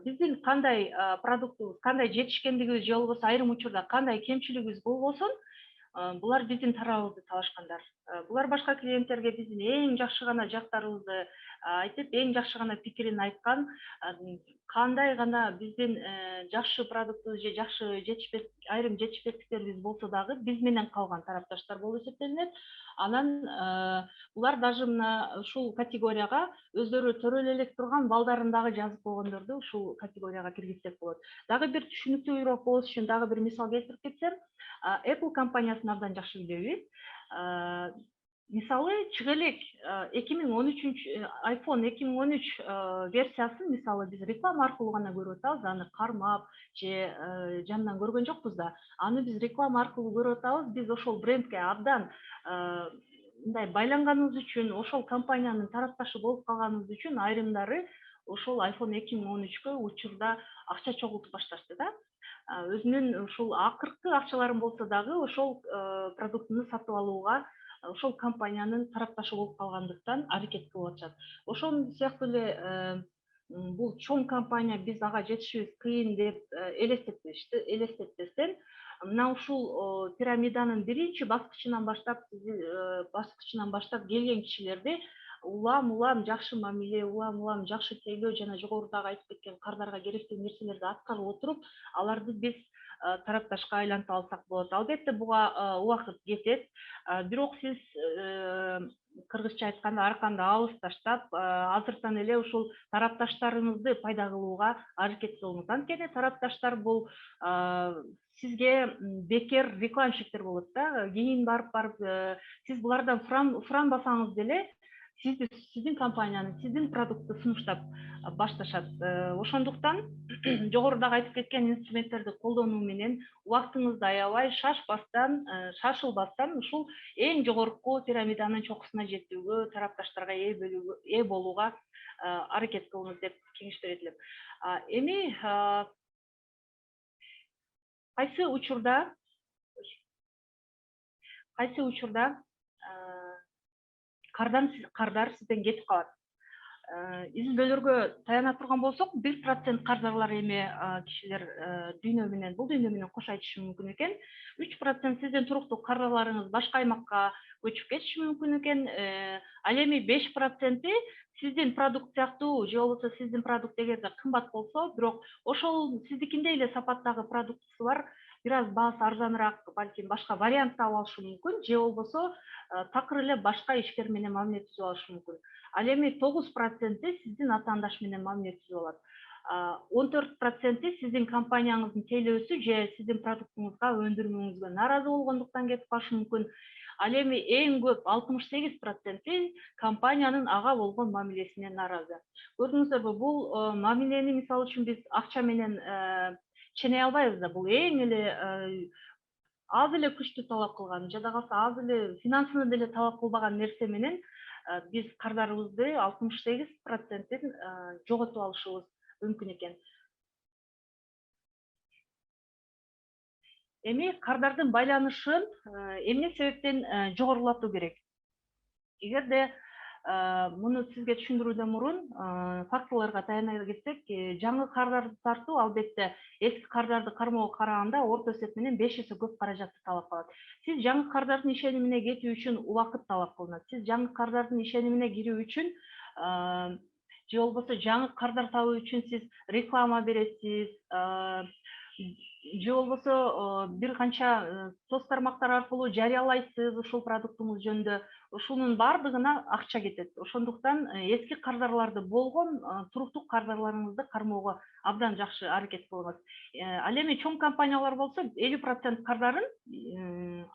Биздин кандай продуктубуз, кандай жетишкендигибиз же болбосо айрым учурда кандай кемчилигибиз болбосун, булар биздин тарабыбызды талашкандар. Булар башка клиенттерге биздин эң жакшы гана жактарыбызды айтып, эң жакшы гана пикирин айткан, кандай гана биздин жакшы продуктубуз же жакшы айрым жетишпестиктерибиз болсо дагы биз менен калган тарапташтар болуп эсептелинет. Анан булар даже мына ушул категорияга өздөрү төрөлө элек турган балдарын дагы жазып койгондорду ушул категорияга киргизсек болот. Дагы бир түшүнүктүүрөөк болуш үчүн дагы бир мисал келтирип кетсем, Apple компаниясын абдан жакшы билебиз. Мисалы чыга элек 2013 iPhone 2013 версиясын мисалы биз реклама аркылуу гана көрүп атабыз, аны кармап же жанынан көргөн жокпуз да. Аны биз реклама аркылуу көрүп атабыз. Биз ошол брендке абдан мындай байланганыбыз үчүн, ошол компаниянын тарапташы болуп калганыбыз үчүн айрымдары ошол iPhone 2013кө учурда акча чогултуп башташты да. Өзүнүн ушул акыркы акчаларын болсо дагы ошол продуктуну сатып алууга ошол компаниянын тарапташы болуп калгандыктан аракет кылып атышат. Ошол сыяктуу эле бул чоң компания, биз ага жетишибиз кыйын деп элестетпестен, мына ушул пирамиданын биринчи баскычынан баштап келген кишилерди улам жакшы мамиле, улам жакшы тейлөө жана жогорудагы айтып кеткен кардарга керектүү нерселерди аткарып отуруп, аларды биз тарапташка айлантып алсак болот. Албетте буга убакыт кетет. Бирок сиз кыргызча айтканда арканды алыс таштап, азыртан эле ушул тарапташтарыңызды пайда кылууга аракет кылыңыз. Анткени тарапташтар бул сизге бекер рекламщиктер болот да. Кийин барып сиз булардан суранбасаңыз деле сиздин компанияны, сиздин продуктты сунуштап башташат. Ошондуктан жогорудагы айтып кеткен инструменттерди колдонуу менен убактыңызды аябай шашылбастан ушул эң жогорку пирамиданын чокусуна жетүүгө, тарапташтарга ээ болууга аракет кылыңыз деп кеңеш берет элем. Эми кайсы учурда кардар сизден кетип калат. Изилдөөлөргө таяна турган болсок, 1% кардарлар эми кишилер бул дүйнө менен кош айтышы мүмкүн экен. 3% сиздин туруктуу кардарларыңыз башка аймакка көчүп кетиши мүмкүн экен. Ал эми 5% сиздин продукт сыяктуу, же болбосо сиздин продукт эгерде кымбат болсо, бирок ошол сиздикиндей эле сапаттагы продуктусу бар, бир аз баасы арзаныраак, балким башка вариант таап алышы мүмкүн, же болбосо такыр эле башка ишкер менен мамиле түзүп алышы мүмкүн. Ал эми 9% сиздин атаандаш менен мамиле түзүп алат. 14% сиздин компанияңыздын тейлөөсү же сиздин продуктуңузга, өндүрмөңүзгө нааразы болгондуктан кетип калышы мүмкүн. Ал эми эң көп 68% компаниянын ага болгон мамилесине нааразы. Көрдүңүздөрбү, бул мамилени мисалы үчүн биз акча менен ченей албайбыз да. Бул эң эле аз эле күчтү талап кылган, жада калса аз эле финансыны деле талап кылбаган нерсе менен биз кардарыбызды 68%-ин жоготуп алышыбыз мүмкүн экен. Эми кардардын байланышын эмне себептен жогорулатуу керек? Эгерде муну сизге түшүндүрүүдөн мурун фактыларга таяна кетсек, жаңы кардарды тартуу албетте эски кардарды кармоого караганда орто эсеп менен 5 эсе көп каражатты талап кылат. Сиз жаңы кардардын ишенимине кетүү үчүн убакыт талап кылынат. Сиз жаңы кардардын ишенимине кирүү үчүн же болбосо жаңы кардар табуу үчүн сиз реклама бересиз, же болбосо бир канча соц тармактар аркылуу жарыялайсыз ушул продуктуңуз жөнүндө. Ушунун бардыгына акча кетет. Ошондуктан эски кардарларды болгон туруктуу кардарларыңызды кармоого абдан жакшы аракет кылыңыз. Ал эми чоң компаниялар болсо 50% кардарын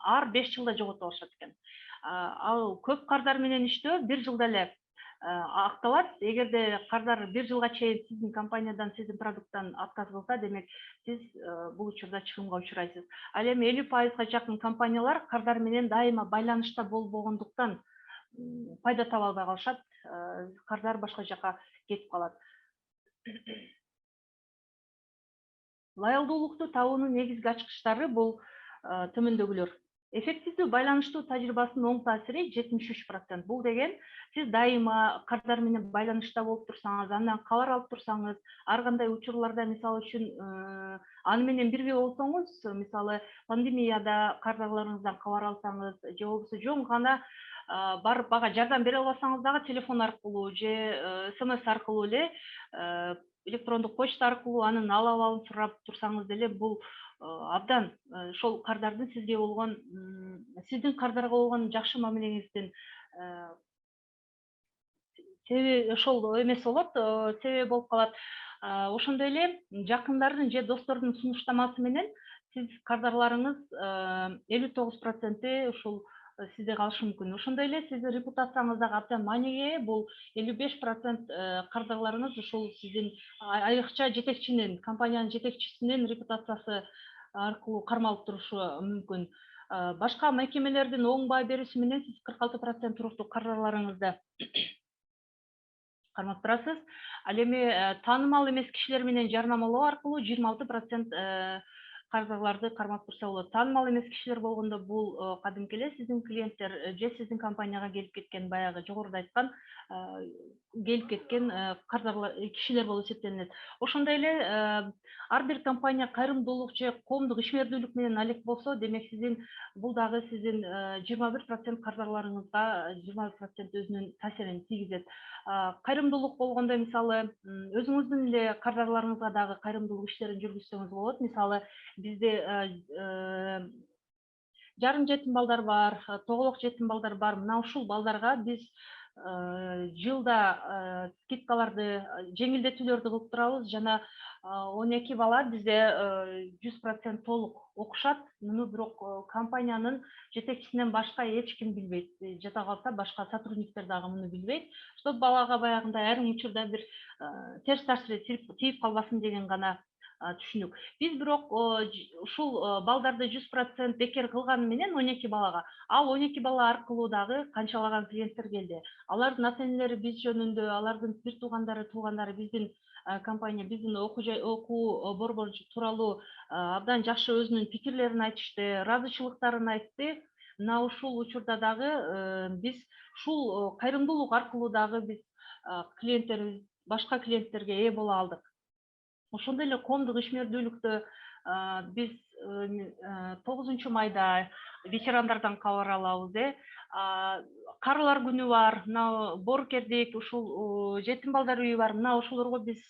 ар 5 жылда жоготуп алышат экен. Ал көп кардар менен иштөө 1 жылда эле акталат. Эгерде кардар 1 жылга чейин сиздин компаниядан, сиздин продукттан отказ кылса, демек сиз бул учурда чыгымга учурайсыз. Ал эми 50%га жакын компаниялар кардар менен дайыма байланышта болбогондуктан пайда таба албай калышат. Кардар башка жака кетип калат. Лаялдуулукту табуунун негизги ачкычтары бул төмөндөгүлөр. Эффективдүү байланыштуу тажрыйбасынын оң таасири 73%. Бул деген сиз дайыма кардар менен байланышта болуп турсаңыз, андан кабар алып турсаңыз, ар кандай учурларда мисалы үчүн аны менен бирге болсоңуз, мисалы пандемияда кардарларыңыздан кабар алсаңыз, же болбосо жөн гана барып бага жардам бере албасаңыз дагы телефон аркылуу же СМС аркылуу эле, электрондук почта аркылуу анын алабалын сурап турсаңыз деле, бул абдан ошол кардардын сизге болгон, сиздин кардарга болгон жакшы мамилеңиздин себеби ошол эмес болот, себеби болуп калат. Ошондой эле жакындардын же достордун сунуштамасы менен сиз кардарларыңыз 59% ушул сизде калышы мүмкүн. Ошондой эле сиздин репутацияңыз дагы абдан мааниге ээ. Бул 55% кардарларыңыз ушул сиздин айрыкча жетекчинин, компаниянын жетекчисинин репутациясы аркылуу кармалып турушу мүмкүн. Башка мекемелердин оң баа берүүсү менен сиз 46% туруктуу кардарларыңызды кармап турасыз. Ал эми таанымал эмес кишилер менен жарнамалоо аркылуу 26% кардарларды кармап турса болот. Таанымал эмес кишилер болгондо бул кадимки эле сиздин клиенттер же сиздин компанияга келип кеткен, баягы жогоруда айткан келип кеткен кардарлар кишилер болуп эсептелинет. Ошондой эле ар бир компания кайрымдуулук же коомдук ишмердүүлүк менен алек болсо, демек бул дагы сиздин 21% кардарларыңызга 21% өзүнүн таасирин тийгизет. Кайрымдуулук болгондо, мисалы, өзүңүздүн эле кардарларыңызга дагы кайрымдуулук иштерин жүргүзсөңүз болот. Мисалы, бизде жарым жетим балдар бар, тоголок жетим балдар бар. Мына ушул балдарга биз жылда скидкаларды, жеңилдетүүлөрдү кылып турабыз. Жана 12 бала бизде 100% толук окушат. Муну бирок компаниянын жетекчисинен башка эч ким билбейт. Жата калса башка сотрудниктер дагы муну билбейт. Чтоб балага баягындай айрым учурда бир терс таасири тийип калбасын деген гана түшүнүк. Биз бирок ушул балдарды 100% бекер кылганы менен 12 балага, ал 12 бала аркылуу дагы канчалаган клиенттер келди. Алардын ата-энелери биз жөнүндө, алардын бир туугандары биздин компания, биздин окуу борбору тууралуу абдан жакшы өзүнүн пикирлерин айтышты, ыраазычылыктарын айтты. Мына ушул учурда дагы биз ушул кайрымдуулук аркылуу дагы биз башка клиенттерге ээ боло алдык. Ошондой эле коомдук ишмердүүлүктө биз 9 майда ветерандардан кабар алабыз. Карылар күнү бар, мына Боорукердик ушул жетим балдар үйү бар. Мына ошолорго биз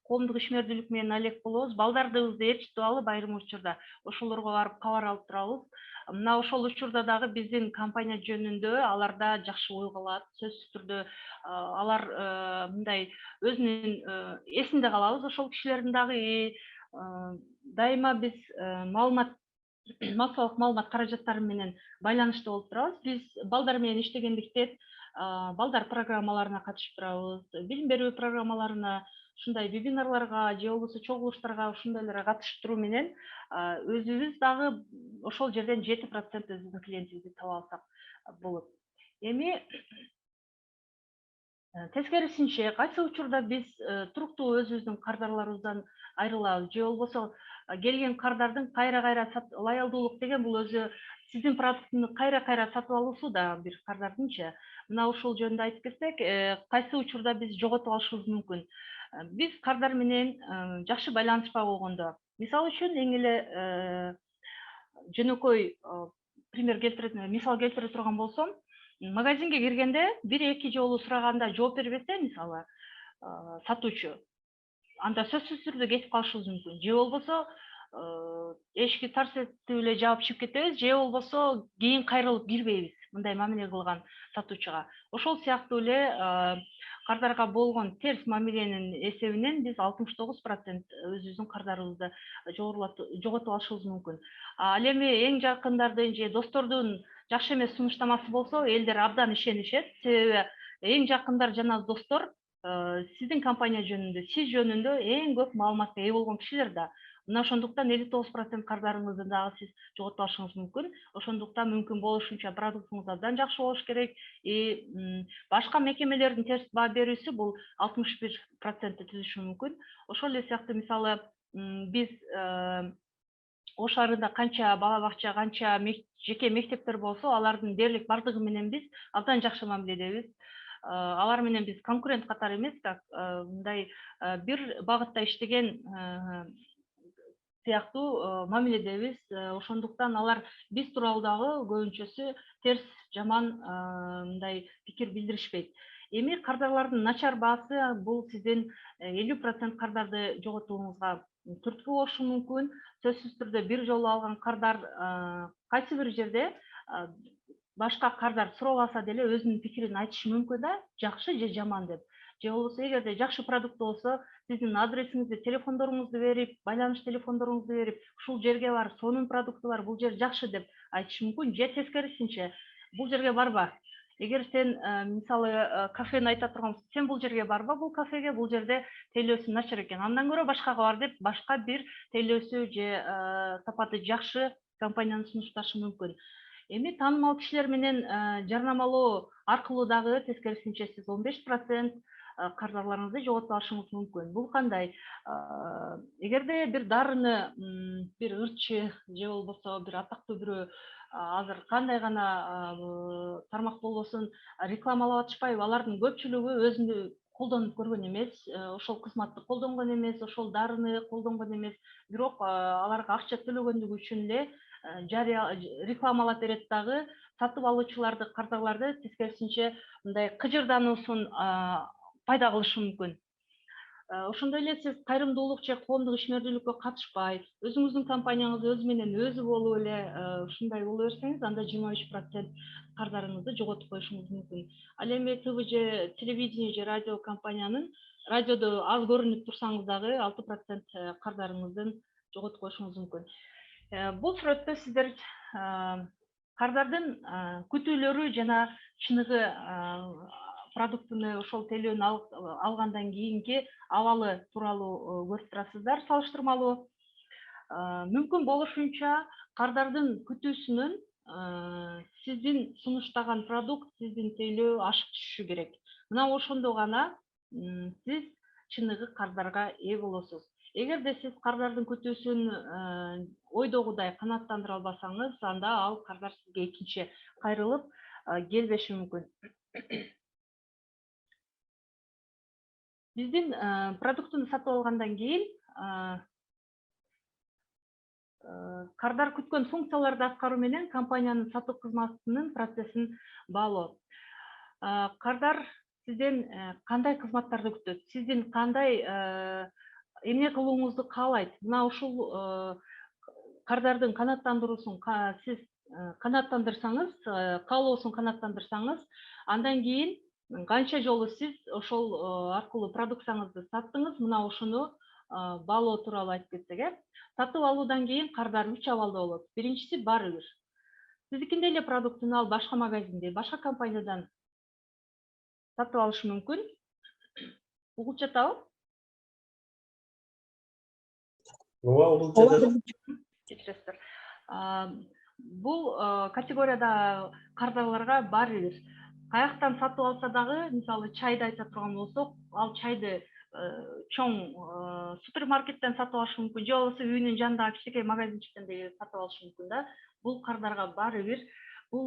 коомдук ишмердүүлүк менен алек болобуз. Балдардыбызды ээрчитип алып, айрым учурда ошолорго барып кабар алып турабыз. Мына ошол учурда дагы биздин компания жөнүндө аларда жакшы ой калат. Сөзсүз түрдө алар мындай өзүнүн эсинде калабыз. Ошол кишилердин дагы дайыма биз массалык маалымат каражаттары менен байланышта болуп турабыз. Биз балдар менен иштегендиктен балдар программаларына катышып турабыз. Билим берүү программаларына, ушундай вебинарларга же болбосо чогулуштарга ушундайларга катышып туруу менен өзүбүз дагы ошол жерден 7% өзүбүздүн клиентибизди таба алсак болот. Эми тескерисинче кайсы учурда биз туруктуу өзүбүздүн кардарларыбыздан айрылабыз же болбосо келген кардардын кайра лоялдуулук деген бул өзү сиздин продуктуну кайра сатып алуусу да бир кардардынчы. Мына ушул жөнүндө айтып кетсек, кайсы учурда биз жоготуп алышыбыз мүмкүн. Биз кардар менен жакшы байланышпай койгондо, мисалы үчүн эң эле жөнөкөй мисал келтире турган болсом, магазинге киргенде 1-2 жолу сураганда жооп бербесе, мисалы сатуучу, анда сөзсүз түрдө кетип калышыбыз мүмкүн. Же болбосо эшикти тарс этип эле жаап чыгып кетебиз, же болбосо кийин кайрылып кирбейбиз мындай мамиле кылган сатуучуга. Ошол сыяктуу эле кардарга болгон терс мамиленин эсебинен биз 69% өзүбүздүн кардарыбызды жоготуп алышыбыз мүмкүн. Ал эми эң жакындардын же достордун жакшы эмес сунуштамасы болсо, элдер абдан ишенишет. Себеби эң жакындар жана достор сиздин компания жөнүндө, сиз жөнүндө эң көп маалыматка ээ болгон кишилер да. Мына ошондуктан 59% кардарыңызды дагы сиз жоготуп алышыңыз мүмкүн. Ошондуктан мүмкүн болушунча продуктуңуз абдан жакшы болуш керек. Башка мекемелердин терс баа берүүсү бул 61% түзүшү мүмкүн. Ошол эле сыяктуу мисалы биз Ош шаарында канча бала бакча, канча жеке мектептер болсо, алардын дээрлик бардыгы менен биз абдан жакшы мамиледебиз. Алар менен биз конкурент катары эмес, как мындай бир багытта иштеген сыяктуу мамиледебиз. Ошондуктан алар биз тууралуу дагы көбүнчөсү терс, жаман мындай пикир билдиришпейт. Эми кардарлардын начар баасы бул сиздин 50% кардарды жоготууңузга түрткү болушу мүмкүн. Сөзсүз түрдө бир жолу алган кардар кайсы бир жерде башка кардар сурабаса деле өзүнүн пикирин айтышы мүмкүн да, жакшы же жаман деп. Же болбосо эгерде жакшы продукт болсо, сиздин адресиңизди, телефондоруңузду берип, байланыш телефондоруңузду берип, ушул жерге бар, сонун продукту бар, бул жер жакшы деп айтышы мүмкүн. Же тескерисинче, бул жерге барба. Эгер сен мисалы кафени айта турган болсоң, сен бул жерге барба, бул кафеге, бул жерде тейлөөсү начар экен. Андан көрө башкага бар деп, башка бир тейлөөсү же сапаты жакшы компанияны сунушташы мүмкүн. Эми таанымал кишилер менен жарнамалоо аркылуу дагы тескерисинче сиз 15% кардарларыңызды жоготуп алышыңыз мүмкүн. Бул кандай? Эгерде бир дарыны бир ырчы же болбосо бир атактуу бирөө азыр кандай гана тармак болбосун рекламалап атышпайбы, алардын көпчүлүгү өзүнү колдонуп көргөн эмес, ошол кызматты колдонгон эмес, ошол дарыны колдонгон эмес, бирок аларга акча төлөгөндүгү үчүн эле жарыя рекламалап берет дагы. Сатып алуучуларды, кардарларды тескерисинче мындай кыжырдануусун пайда кылышы мүмкүн. Ошондой эле сиз кайрымдуулук же коомдук ишмердүүлүккө катышпай, өзүңүздүн компанияңыз өзү менен өзү болуп эле ушундай боло берсеңиз, анда 23% кардарыңызды жоготуп коюшуңуз мүмкүн. Ал эми ТВ телевидение же радио компаниянын радиодо аз көрүнүп турсаңыз дагы 6% кардарыңыздын жоготуп коюшуңуз мүмкүн. Бул сүрөттө сиздер кардардын күтүүлөрү жана чыныгы продуктуну ошол тейлөөнү алгандан кийинки абалы тууралуу көрүп турасыздар салыштырмалуу. Мүмкүн болушунча кардардын күтүүсүнөн сиздин сунуштаган продукт, сиздин тейлөө ашып түшүшү керек. Мына ошондо гана сиз чыныгы кардарга ээ болосуз. Эгерде сиз кардардын күтүүсүн ойдогудай канааттандыра албасаңыз, анда ал кардар сизге экинчи кайрылып келбеши мүмкүн. Биздин продуктуну сатып алгандан кийин кардар күткөн функцияларды аткаруу менен компаниянын сатуу кызматынын процессин баалоо. Кардар сизден кандай кызматтарды күтөт? Сиздин кандай эмне кылууңузду каалайт? Мына ушул кардардын канааттандыруусун сиз канааттандырсаңыз, каалоосун канааттандырсаңыз, андан кийин канча жолу сиз ошол аркылуу продукцияңызды саттыңыз, мына ошону баалоо тууралуу айтып кетсек, сатып алуудан кийин кардар 3 абалда болот. Биринчиси баары бир. Сиздикиндей эле продуктуну ал башка магазинде, башка компаниядан сатып алышы мүмкүн. Угулуп жатабы? Ооба, угулуп жатат. Кечиресиздер. Бул категорияда кардарларга баары бир. Каяктан сатып алса дагы, мисалы чайды айта турган болсок, ал чайды чоң супермаркеттен сатып алышы мүмкүн, же болбосо үйүнүн жанындагы кичинекей магазинчиктен деле сатып алышы мүмкүн да. Бул кардарга баары бир. Бул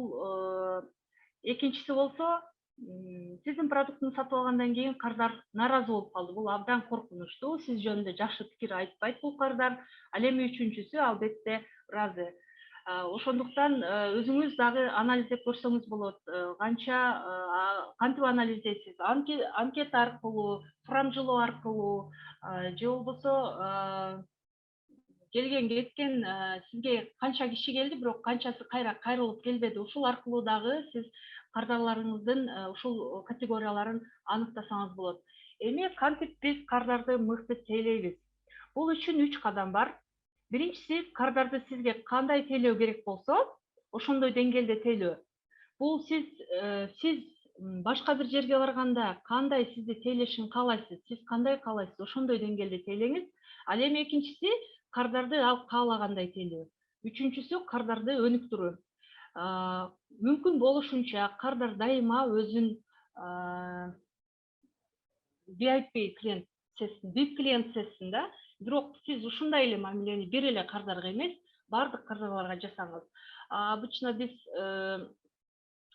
экинчиси болсо, сиздин продуктуну сатып алгандан кийин кардар нааразы болуп калды. Бул абдан коркунучтуу. Сиз жөнүндө жакшы пикир айтпайт бул кардар. Ал эми үчүнчүсү албетте ыраазы. Ошондуктан өзүңүз дагы анализдеп көрсөңүз болот. Кантип анализдейсиз? Анкета аркылуу, сурамжылоо аркылуу, же болбосо келген кеткен сизге канча киши келди, бирок канчасы кайрылып келбеди. Ушул аркылуу дагы сиз кардарларыңыздын ушул категорияларын аныктасаңыз болот. Эми кантип биз кардарды мыкты тейлейбиз? Бул үчүн 3 кадам бар. Биринчиси, кардарды сизге кандай тейлөө керек болсо, ошондой деңгээлде тейлөө. Бул сиз башка бир жерге барганда кандай сизди тейлешин каалайсыз, сиз кандай каалайсыз, ошондой деңгээлде тейлеңиз. Ал эми экинчиси, кардарды ал каалагандай тейлөө. Үчүнчүсү, кардарды өнүктүрүү. Мүмкүн болушунча кардар дайыма өзүн VIP клиент сезсин, VIP клиент сезсин да. Бирок сиз ушундай эле мамилени бир эле кардарга эмес, бардык кардарларга жасаңыз. Обычно биз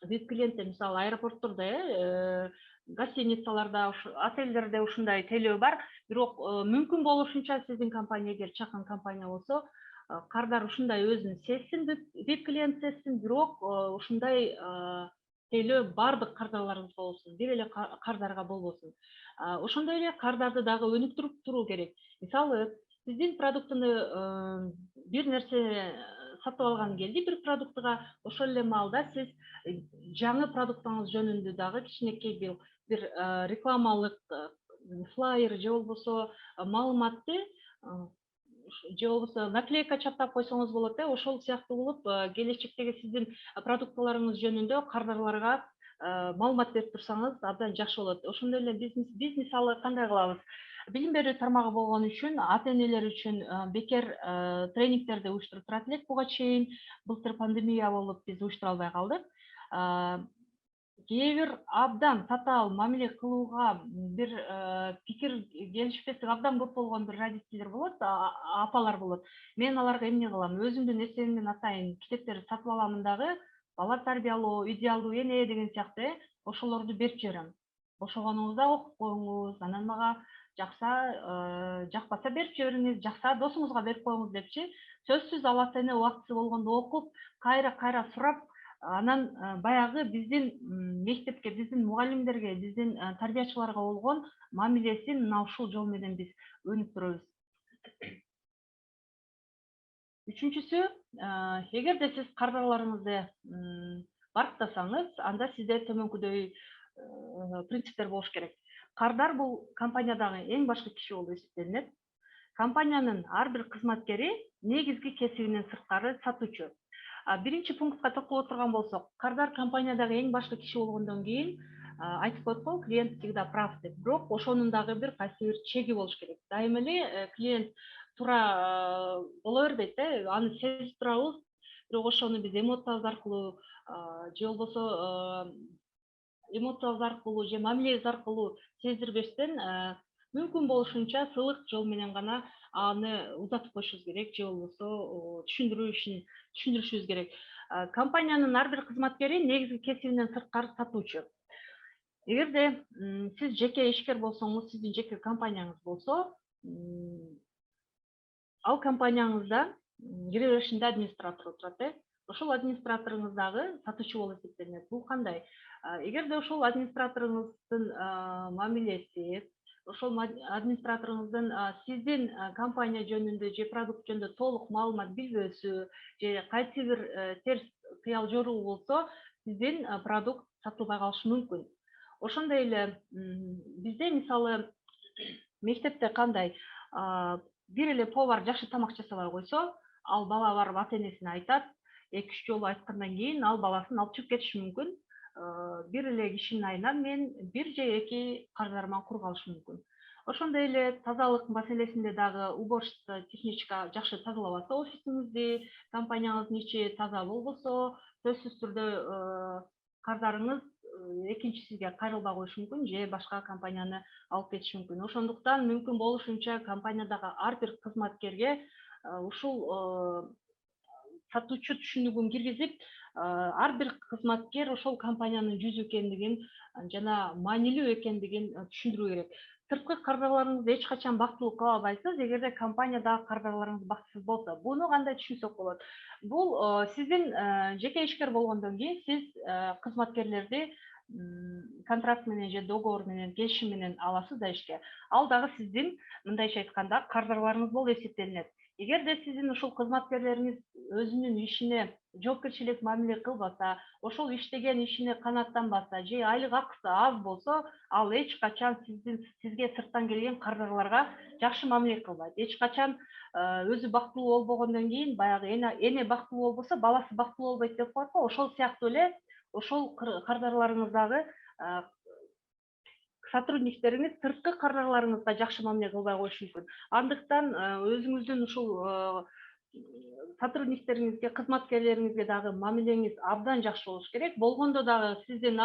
VIP клиентте, мисалы, аэропорттордо, гостиницаларда, отелдерде ушундай тейлөө бар. Бирок мүмкүн болушунча сиздин компания эгер чакын компания болсо, кардар ушундай өзүн сезсин, VIP клиент сезсин, бирок ушундай тейлөө бардык кардарларыңызга болсун, бир эле кардарга болбосун. Ошондой эле кардарды дагы өнүктүрүп туруу керек. Мисалы, сиздин продуктуну бир нерсе сатып алган келди, бир продуктуга, ошол эле маалда сиз жаңы продуктуңуз жөнүндө дагы кичинекей бир рекламалык флайер же болбосо маалыматты, же болбосо наклейка чаптап койсоңуз болот. Ошол сыяктуу кылып, келечектеги сиздин продуктларыңыз жөнүндө кардарларга маалымат берип турсаңыз абдан жакшы болот. Ошондой эле биз мисалы кандай кылабыз? Билим берүү тармагы болгон үчүн, ата-энелер үчүн бекер тренингтерди уюштуруп турат элек буга чейин. Былтыр пандемия болуп биз уюштура албай калдык. Кээ бир абдан татаал мамиле кылууга бир пикир келишпестик абдан көп болгон бир родительдер болот, апалар болот. Мен аларга эмне кылам? Өзүмдүн эсебимден атайын китептерди сатып аламын дагы, бала тарбиялоо, идеалдуу эне деген сыяктуу ошолорду берип жиберем. Бошогонуңузда окуп коюңуз, анан мага жакса, жакпаса берип жибериңиз, жакса досуңузга берип коюңуз депчи. Сөзсүз ал ата-эне убактысы болгондо окуп, кайра сурап, Анан баягы биздин мектепке, биздин мугалимдерге, биздин тарбиячыларга болгон мамилесин мына ушул жол менен биз өнүктүрөбүз. Үчүнчүсү, эгерде сиз кардарларыңызды барктасаңыз, анда сизде төмөнкүдөй принциптер болуш керек. Кардар бул компаниядагы эң башкы киши болуп эсептелинет. Компаниянын ар бир кызматкери негизги кесибинен сырткары сатуучу. Биринчи пунктка токтоло турган болсок, кардар компаниядагы эң башкы киши болгондон кийин айтып коет го, клиент всегда прав деп. Бирок ошонун дагы бир кайсы бир чеги болуш керек. Дайыма эле клиент туура боло бербейт да, аны сезип турабыз, бирок ошону биз эмоциябыз аркылуу же болбосо эмоциябыз аркылуу же мамилебиз аркылуу сездирбестен мүмкүн болушунча сылык жол менен гана аны узатып коюшубуз керек, же болбосо түшүндүрүшүбүз керек. Компаниянын ар бир кызматкери негизги кесибинен сырткары сатуучу. Эгерде сиз жеке ишкер болсоңуз, сиздин жеке компанияңыз болсо, ал компанияңызда кире беришинде администратор отурат. Ошол администраторуңуз дагы сатуучу болуп эсептелинет. Бул кандай? Эгерде ошол администраторуңуздун мамилеси, ошол администраторуңуздун сиздин компания жөнүндө же продукт жөнүндө толук маалымат билбөөсү, же кайсы бир терс кыял жоруу болсо, сиздин продукт сатылбай калышы мүмкүн. Ошондой эле бизде мисалы мектепте кандай? Бир эле повар жакшы тамак жасабай койсо, ал бала барып ата энесине айтат, 2-3 жолу айткандан кийин ал баласын алып чыгып кетиши мүмкүн. Бир эле кишинин айынан мен 1 же 2 кардарман кур калышы мүмкүн. Ошондой эле тазалык маселесинде дагы уборщица, техничка жакшы тазалабаса офисиңизди, компанияңыздын ичи таза болбосо, сөзсүз түрдө кардарыңыз экинчи сизге кайрылбай коюшу мүмкүн, же башка компанияны алып кетиши мүмкүн. Ошондуктан мүмкүн болушунча компаниядагы ар бир кызматкерге ушул сатуучу түшүнүгүн киргизип, ар бир кызматкер ошол компаниянын жүзү экендигин жана маанилүү экендигин түшүндүрүү керек. Сырткы кардарларыңызды эч качан бактылуу кыла албайсыз, эгерде компаниядагы кардарларыңыз бактысыз болсо. Буну кандай түшүнсөк болот? Бул сиздин жеке ишкер болгондон кийин сиз кызматкерлерди контракт менен же договор менен, келишим менен аласыз да ишке. Ал дагы сиздин, мындайча айтканда, кардарларыңыз болуп эсептелинет. Эгерде сиздин ушул кызматкерлериңиз өзүнүн ишине жоопкерчилик мамиле кылбаса, ошол иштеген ишине канааттанбаса, же айлык акысы аз болсо, ал эч качан сизге сырттан келген кардарларга жакшы мамиле кылбайт. Эч качан өзү бактылуу болбогондон кийин, баягы эне бактылуу болбосо, баласы бактылуу болбойт деп коет го, ошол сыяктуу эле ошол кардарларыңыздагы сотрудниктериңиз сырткы кардарларыңызга жакшы мамиле кылбай коюшу мүмкүн. Андыктан өзүңүздүн ушул сотрудниктериңизге, кызматкерлериңизге дагы мамилеңиз абдан жакшы болуш керек. Болгондо дагы сиздин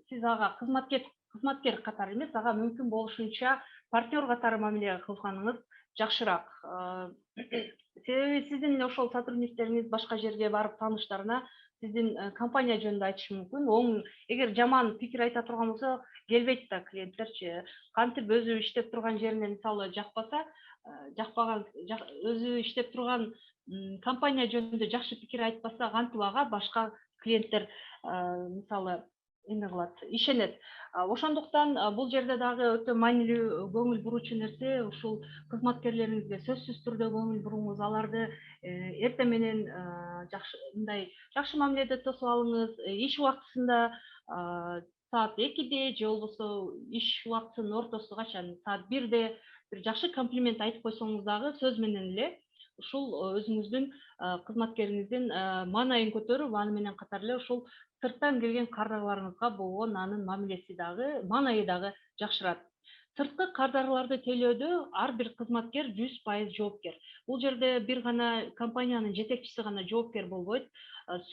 сиз ага кызматкер катары эмес, ага мүмкүн болушунча партнер катары мамиле кылганыңыз жакшыраак. Себеби сиздин ошол сотрудниктериңиз башка жерге барып тааныштарына сиздин компания жөнүндө айтышы мүмкүн. Эгер жаман пикир айта турган болсо, келбейт да клиенттерчи. Кантип өзү иштеп турган жерине мисалы жакпаса, жакпаган, өзү иштеп турган компания жөнүндө жакшы пикир айтпаса, кантип ага башка клиенттер мисалы эме кылат, ишенет. Ошондуктан бул жерде дагы өтө маанилүү көңүл буруучу нерсе ушул кызматкерлериңизге сөзсүз түрдө көңүл буруңуз, аларды эртең менен жакшы мамиледе тосуп алыңыз. Иш убактысында саат 2-де же болбосо иш убактысынын ортосу качан, саат 1-де бир жакшы комплимент айтып койсоңуз дагы сөз менен эле ушул өзүңүздүн кызматкериңиздин маанайын көтөрүп, аны менен катар эле ушул сырттан келген кардарларыңызга болгон анын мамилеси дагы, маанайы дагы жакшырат. Сырткы кардарларды тейлөөдө ар бир кызматкер 100% жоопкер. Бул жерде бир гана компаниянын жетекчиси гана жоопкер болбойт.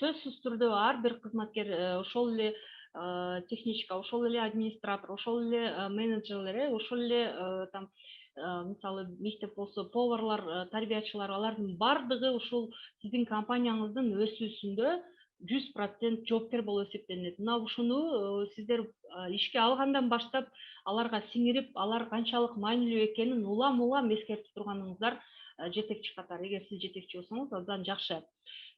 Сөзсүз түрдө ар бир кызматкер, ошол эле техничка, ошол эле администратор, ошол эле менеджерлер, ошол эле мисалы мектеп болсо поварлар, тарбиячылар, алардын бардыгы ушул сиздин компанияңыздын өсүүсүндө 100% жоопкер болуп эсептелинет. Мына ушуну сиздер ишке алгандан баштап аларга сиңирип, алар канчалык маанилүү экенин улам эскертип турганыңыздар жетекчи катары. Эгер сиз жетекчи болсоңуз абдан жакшы.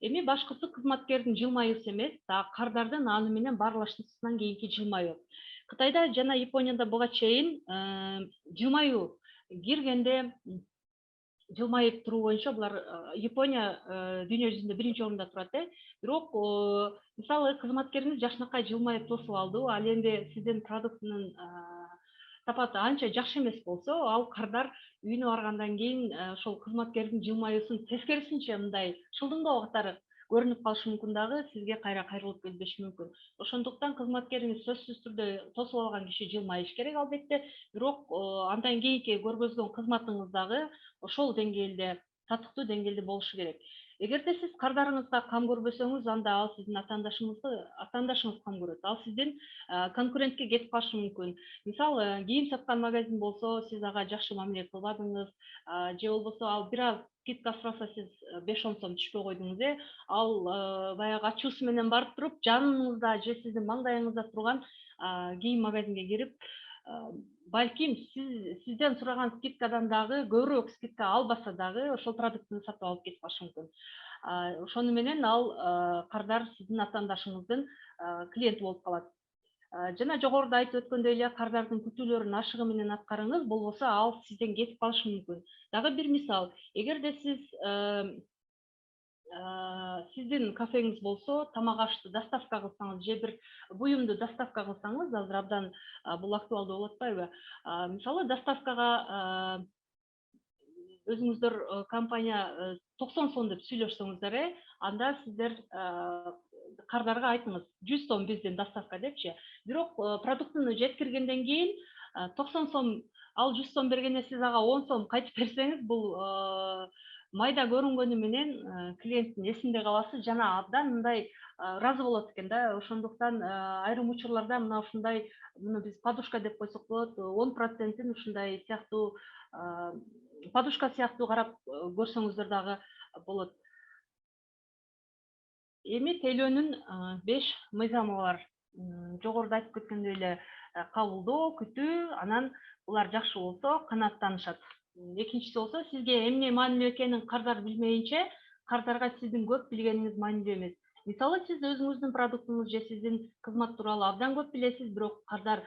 Эми башкысы кызматкердин жылмаюусу эмес, кардардын аны менен баарлашуусунан кийинки жылмаюу. Кытайда жана Японияда буга чейин жылмаюу киргенде жылмайып туруу боюнча булар Япония дүйнө жүзүндө биринчи орунда турат. Бирок мисалы кызматкериңиз жакшынакай жылмайып тосуп алды, ал эми сиздин продуктунун сапаты анча жакшы эмес болсо, ал кардар үйүнө баргандан кийин ошол кызматкердин жылмаюусун тескерисинче мындай шылдыңдоо катары көрүнүп калышы мүмкүн дагы, сизге кайра кайрылып келбеши мүмкүн. Ошондуктан кызматкериңиз сөзсүз түрдө тосуп алган киши жылмайыш керек албетте, бирок андан кийинки көргөзгөн кызматыңыз дагы ошол деңгээлде, татыктуу деңгээлде болушу керек. Эгерде сиз кардарыңызга кам көрбөсөңүз, анда ал сиздин атаандашыңыз кам көрөт. Ал сиздин конкурентке кетип калышы мүмкүн. Мисалы, кийим саткан магазин болсо, сиз ага жакшы мамиле кылбадыңыз, же болбосо ал бир аз скидка сураса, сиз 5-10 сом түшпөй койдуңуз, ал баягы ачуусу менен барып туруп, жаныңызда же сиздин маңдайыңызда турган кийим магазинге кирип, балким сизден сураган скидкадан дагы көбүрөөк скидка албаса дагы ошол продуктуну сатып алып кетип калышы мүмкүн. Ошону менен ал кардар сиздин атаандашыңыздын клиенти болуп калат. Жана жогоруда айтып өткөндөй эле кардардын күтүүлөрүн ашыгы менен аткарыңыз, болбосо ал сизден кетип калышы мүмкүн. Дагы бир мисал, эгерде сиздин кафеңиз болсо, тамак ашты доставка кылсаңыз же бир буюмду доставка кылсаңыз, азыр абдан бул актуалдуу болуп атпайбы? Мисалы, доставкага өзүңүздөр компания 90 сом деп сүйлөшсөңүздөр, анда сиздер кардарга айтыңыз 100 сом биздин доставка депчи. Бирок продуктуну жеткиргенден кийин 90 сом, ал 100 сом бергенде сиз ага 10 сом кайтып берсеңиз, бул майда көрүнгөнү менен клиенттин эсинде каласыз, жана абдан мындай ыраазы болот экен да. Ошондуктан айрым учурларда мына ушундай, муну биз подушка деп койсок болот, 10%-ин ушундай сыяктуу подушка сыяктуу карап көрсөңүздөр дагы болот. Эми тейлөөнүн 5 мыйзамы бар. Жогоруда айтып кеткендей эле кабылдоо, күтүү, анан булар жакшы болсо канааттанышат. Экинчиси болсо, сизге эмне маанилүү экенин кардар билмейинче, кардарга сиздин көп билгениңиз маанилүү эмес. Мисалы, сиз өзүңүздүн продуктуңуз же сиздин кызмат тууралуу абдан көп билесиз, бирок кардар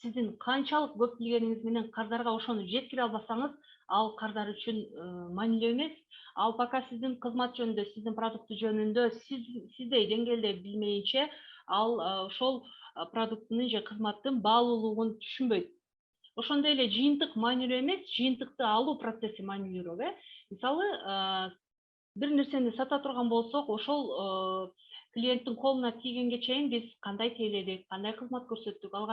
сиздин канчалык көп билгениңиз менен кардарга ошону жеткире албасаңыз, ал кардар үчүн маанилүү эмес. Ал пока сиздин кызмат жөнүндө, сиздин продукту жөнүндө сиздей деңгээлде билмейинче, ал ошол продукттун же кызматтын баалуулугун түшүнбөйт. Ошондой эле жыйынтык маанилүү эмес, жыйынтыкты алуу процесси маанилүүрөөк. Мисалы, бир нерсени сата турган болсок, ошол клиенттин колуна тийгенге чейин биз кандай тейледик, кандай кызмат көрсөттүк, ал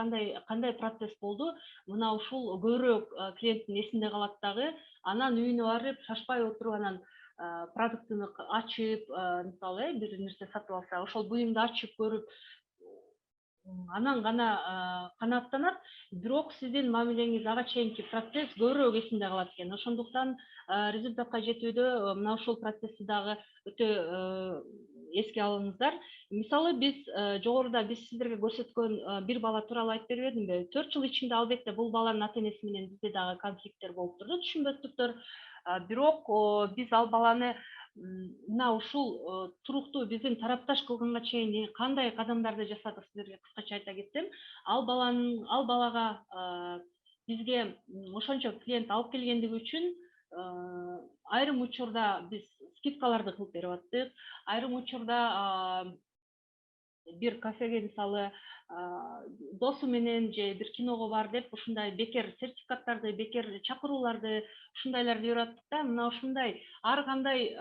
кандай процесс болду, мына ушул көбүрөөк клиенттин эсинде калат дагы. Анан үйүнө барып, шашпай отуруп, анан продуктуну ачып, мисалы, бир нерсе сатып алса, ошол буюмду ачып көрүп, анан гана канааттанат. Бирок сиздин мамилеңиз, ага чейинки процесс көбүрөөк эсинде калат экен. Ошондуктан результатка жетүүдө мына ушул процессти дагы өтө эске алыңыздар. Мисалы, биз жогоруда сиздерге көрсөткөн бир бала тууралуу айтып бербедимби? 4 жыл ичинде албетте бул баланын ата энеси менен бизде дагы конфликттер болуп турду, түшүнбөстүктөр. Бирок биз ал баланы мына ушул туруктуу биздин тарапташ кылганга чейин кандай кадамдарды жасадык, сиздерге кыскача айта кетсем, ал балага бизге ошончо клиент алып келгендиги үчүн айрым учурда биз скидкаларды кылып берип аттык. Айрым учурда бир кафеге, мисалы, досу менен же бир киного бар деп ушундай бекер сертификаттарды, бекер чакырууларды, ушундайларды берип аттык да. Мына ушундай ар кандай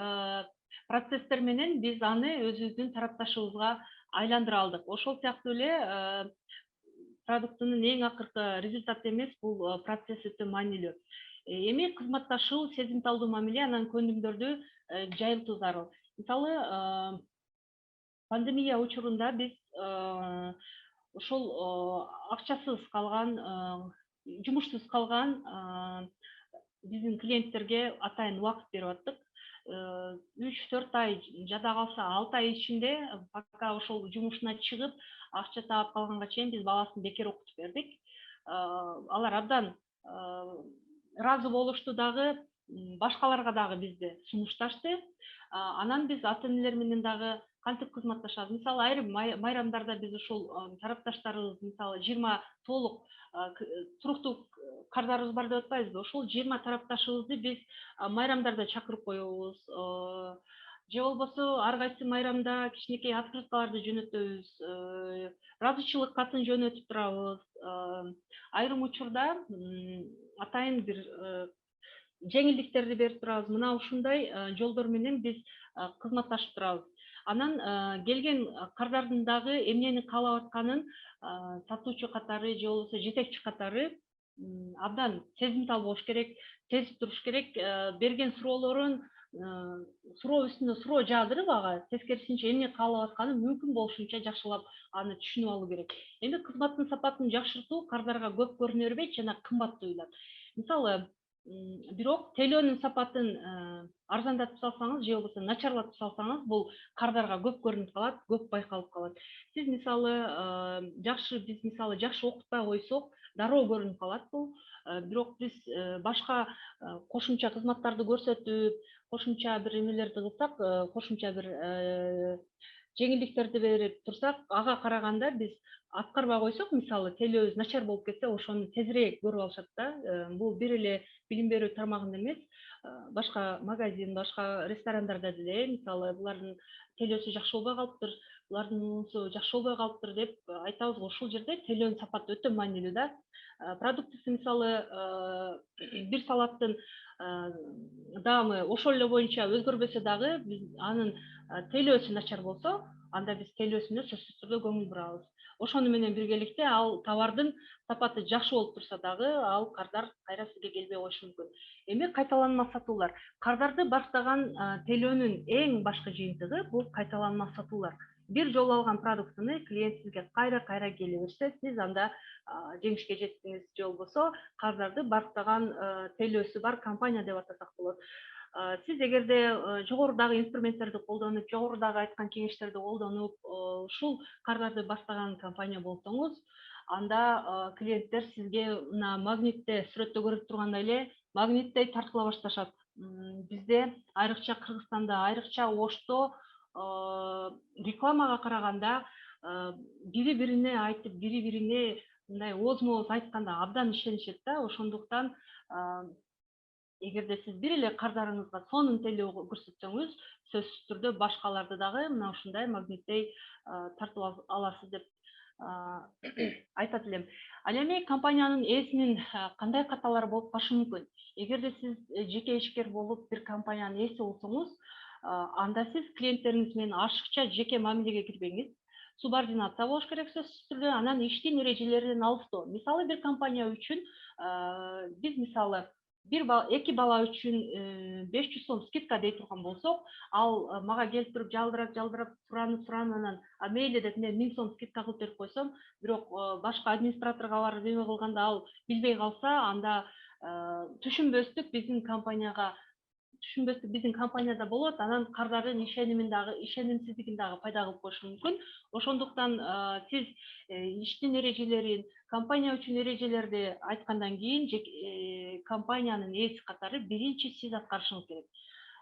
процесстер менен биз аны өзүбүздүн тарапташыбызга айландыра алдык. Ошол сыяктуу эле продуктунун эң акыркы результаты эмес, бул процесс өтө маанилүү. Эми кызматташуу, сезимталдуу мамиле, анан көндүмдөрдү жайылтуу зарыл. Мисалы, пандемия учурунда биз ошол акчасыз калган, жумушсуз калган биздин клиенттерге атайын убакыт берип аттык. 3-4 ай, жада калса 6 ай ичинде, пока ошол жумушуна чыгып, акча таап калганга чейин биз баласын бекер окутуп бердик. Алар абдан ыраазы болушту дагы, башкаларга дагы бизди сунушташты. Анан биз ата энелер менен дагы кантип кызматташабыз. Мисалы айрым майрамдарда биз ушул тарапташтарыбыз мисалы 20 толук туруктуу кардарыбыз бар деп атпайбызбы? Ошол 20 тарапташыбызды биз майрамдарда чакырып коебуз. Же болбосо ар кайсы майрамда кичинекей открыткаларды жөнөтөбүз. Ыраазычылык катын жөнөтүп турабыз. Айрым учурда атайын бир жеңилдиктерди берип турабыз. Мына ушундай жолдор менен биз кызматташып турабыз. Анан келген кардардын дагы эмнени каалап атканын сатуучу катары же болбосо жетекчи катары абдан сезимтал болуш керек, сезип туруш керек. Берген суроолорун суроо үстүнө суроо жаадырып ага тескерисинче эмне каалап атканын мүмкүн болушунча жакшылап аны түшүнүп алуу керек. Эми кызматтын сапатын жакшыртуу кардарга көп көрүнө бербейт жана кымбат туюлат. Мисалы, бирок төлөөнүн сапатын арзандатып салсаңыз же болбосо начарлатып салсаңыз, бул кардарга көп көрүнүп калат, көп байкалып калат. Сиз мисалы биз мисалы жакшы окутпай койсок, дароо көрүнүп калат бул. Бирок биз башка кошумча кызматтарды көрсөтүп, кошумча бир эмелерди кылсак, кошумча бир жеңилдиктерди берип турсак, ага караганда биз аткарбай койсок, мисалы төлөөбүз начар болуп кетсе, ошону тезирээк көрүп алышат да. Бул бир эле билим берүү тармагында эмес, башка магазин, башка ресторандарда деле мисалы булардын төлөөсү жакшы болбой калыптыр, булардын муусу жакшы болбой калыптыр деп айтабыз го. Ушул жерде төлөөнүн сапаты өтө маанилүү да. Продуктысы мисалы бир салаттын даамы ошол эле боюнча өзгөрбөсө дагы, биз анын төлөөсү начар болсо, анда биз төлөөсүнө сөзсүз түрдө көңүл бурабыз. Ошону менен биргеликте ал товардын сапаты жакшы болуп турса дагы, ал кардар кайра сизге келбей коюшу мүмкүн. Эми кайталанма сатуулар. Кардарды барктаган төлөөнүн эң башкы жыйынтыгы бул кайталанма сатуулар. Бир жолу алган продуктуну клиент сизге кайра келе берсе, сиз анда жеңишке жеттиңиз. Же болбосо кардарды барктаган төлөөсү бар компания деп атасак болот. Сиз эгерде жогорудагы инструменттерди колдонуп, жогорудагы айткан кеңештерди колдонуп, ушул кардарды баштаган компания болсоңуз, анда клиенттер сизге мына магнитте сүрөттө көрүп тургандай эле магниттей тартыла башташат. Бизде айрыкча Кыргызстанда, айрыкча Ошто рекламага караганда бири-бирине айтып, бири-бирине мындай озмо-оз айтканда абдан ишенишет да. Ошондуктан эгерде сиз бир эле кардарыңызга сонун төлөө көрсөтсөңүз, сөзсүз түрдө башкаларды дагы мына ушундай магниттей тартып аласыз деп айтат элем. Ал эми компаниянын ээсинин кандай каталары болуп калышы мүмкүн? Эгерде сиз жеке ишкер болуп бир компаниянын ээси болсоңуз, анда сиз клиенттериңиз менен ашыкча жеке мамилеге кирбеңиз. Субординация болуш керек сөзсүз түрдө. Анан иштин эрежелерин алыштоо. Мисалы бир компания үчүн биз мисалы эки бала үчүн 500 сом скидка дей турган болсок, ал мага келип туруп жалдырап суранып анан мейли деп мен 1000 сом скидка кылып берип койсом, бирок башка администраторго барып эме кылганда ал билбей калса, анда түшүнбөстүк биздин компанияда болот. Анан кардардын ишенимсиздигин дагы пайда кылып коюшу мүмкүн. Ошондуктан сиз иштин эрежелерин, компания үчүн эрежелерди айткандан кийин компаниянын ээси катары биринчи сиз аткарышыңыз керек.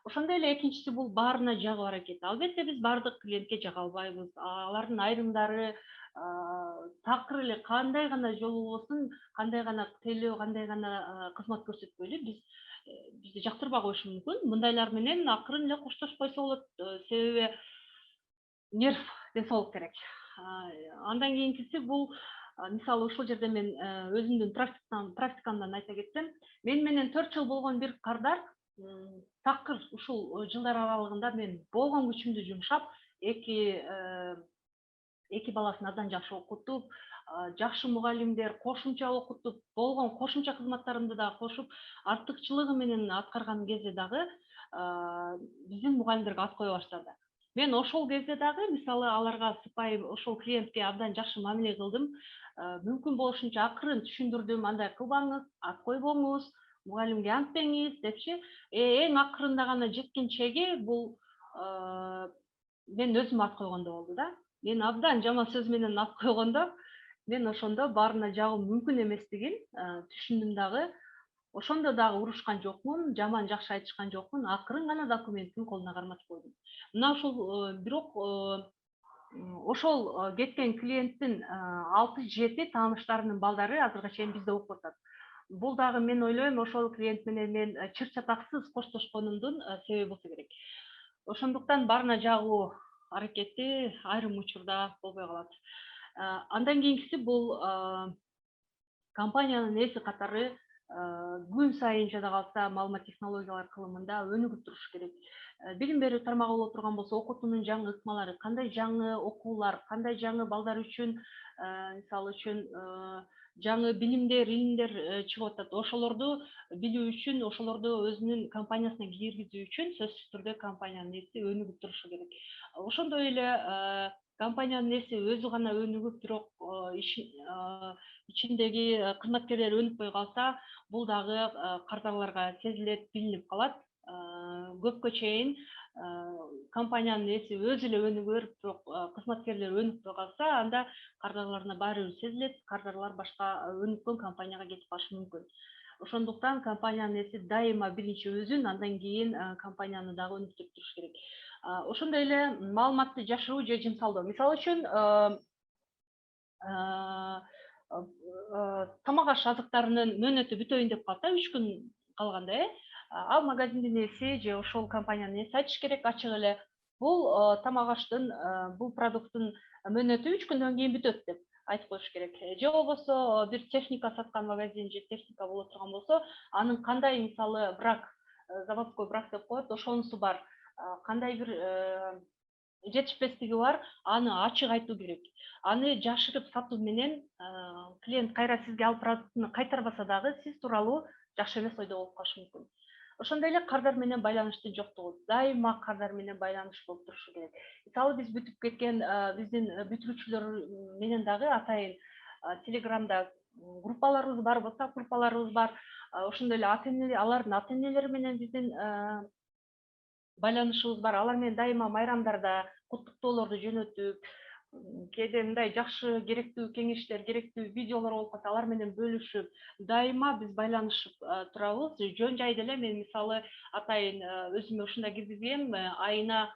Ошондой эле экинчиси бул баарына жагып аракет. Албетте биз баардык клиентке жага албайбыз. Алардын айрымдары такыр эле кандай гана жолу болсун, кандай гана төлөө, кандай гана кызмат көрсөтпөйлү бизди жактырбай коюшу мүмкүн. Мындайлар менен акырын эле коштошуп койсо болот. Себеби нерв, деңсоолук керек. Андан кийинкиси бул мисалы ушул жерде мен өзүмдүн практикамдан айта кетсем, мен менен 4 жыл болгон бир кардар такыр ушул жылдар аралыгында мен болгон күчүмдү жумшап, эки баласын абдан жакшы окутуп, жакшы мугалимдер, кошумча окутуп, болгон кошумча кызматтарымды да кошуп, артыкчылыгы менен аткарган кезде дагы биздин мугалимдерге ат кое баштады. Мен ошол кезде дагы мисалы аларга сыпайы ошол клиентке абдан жакшы мамиле кылдым. Мүмкүн болушунча акырын түшүндүрдүм, андай кылбаңыз, ат койбоңуз, мугалимге антпеңиз депчи. Эң акырында гана жеткен чеги бул мен өзүм ат койгондо болду да. Мен абдан жаман сөз менен ат койгондо, мен ошондо баарына жагуу мүмкүн эместигин түшүндүм дагы. Ошондо дагы урушкан жокмун, жаман жакшы айтышкан жокмун. Акырын гана документтин колуна карматып койдум. Мына ушул бирок ошол кеткен клиенттин 6-7 тааныштарынын балдары азыркыга чейин бизде окуп атат. Бул дагы мен ойлойм ошол клиент менен мен чыр чатаксыз коштошконумдун себеби болсо керек. Ошондуктан баарына жагуу аракети айрым учурда болбой калат. Андан кийинкиси бул компаниянын ээси катары күн сайын жада калса маалымат технологиялар кылымында өнүгүп туруш керек. Билим берүү тармагы боло турган болсо, окутуунун жаңы ыкмалары, кандай жаңы окуулар, кандай жаңы балдар үчүн, мисалы үчүн жаңы билимдер, илимдер чыгып атат. Ошолорду билүү үчүн, ошолорду өзүнүн компаниясына киргизүү үчүн сөзсүз түрдө компаниянын ээси өнүгүп турушу керек. Ошондой эле компаниянын ээси өзү гана өнүгүп, бирок ичиндеги кызматкерлер өнүкпөй калса, бул дагы кардарларга сезилет, билинип калат. Көпкө чейин компаниянын ээси өзү эле өнүгөр, бирок кызматкерлер өнүкпөй калса, анда кардарларына баары бир сезилет, кардарлар башка өнүккөн компанияга кетип калышы мүмкүн. Ошондуктан компаниянын ээси дайыма биринчи өзүн, андан кийин компанияны дагы өнүктүрүп туруш керек. Ошондой эле маалыматты жашыруу же жымсалдоо. Мисалы үчүн тамак аш азыктарынын мөөнөтү бүтөйүн деп калса, 3 күн калганда, ал магазиндин ээси же ошол компаниянын ээси айтыш керек ачык эле, бул тамак аштын, бул продукттун мөөнөтү 3 күндөн кийин бүтөт деп айтып коюш керек. Же болбосо бир техника саткан магазин же техника боло турган болсо, анын кандай, мисалы, брак, заводской брак деп коет, ошонусу бар, кандай бир жетишпестиги бар, аны ачык айтуу керек. Аны жашырып сатуу менен клиент кайра сизге ал продуктуну кайтарбаса дагы сиз тууралуу жакшы эмес ойдо болуп калышы мүмкүн. Ошондой эле кардар менен байланыштын жоктугу, дайыма кардар менен байланыш болуп турушу керек. Мисалы биз бүтүп кеткен биздин бүтүрүүчүлөр менен дагы атайын Телеграмда группаларыбыз бар, WhatsApp группаларыбыз бар. Ошондой эле алардын ата энелери менен биздин байланышыбыз бар. Алар менен дайыма майрамдарда куттуктоолорду жөнөтүп, кээде мындай жакшы керектүү кеңештер, керектүү видеолор болуп калса, алар менен бөлүшүп, дайыма биз байланышып турабыз. Жөн жайда эле мен мисалы атайын өзүмө ушундай киргизгем, айына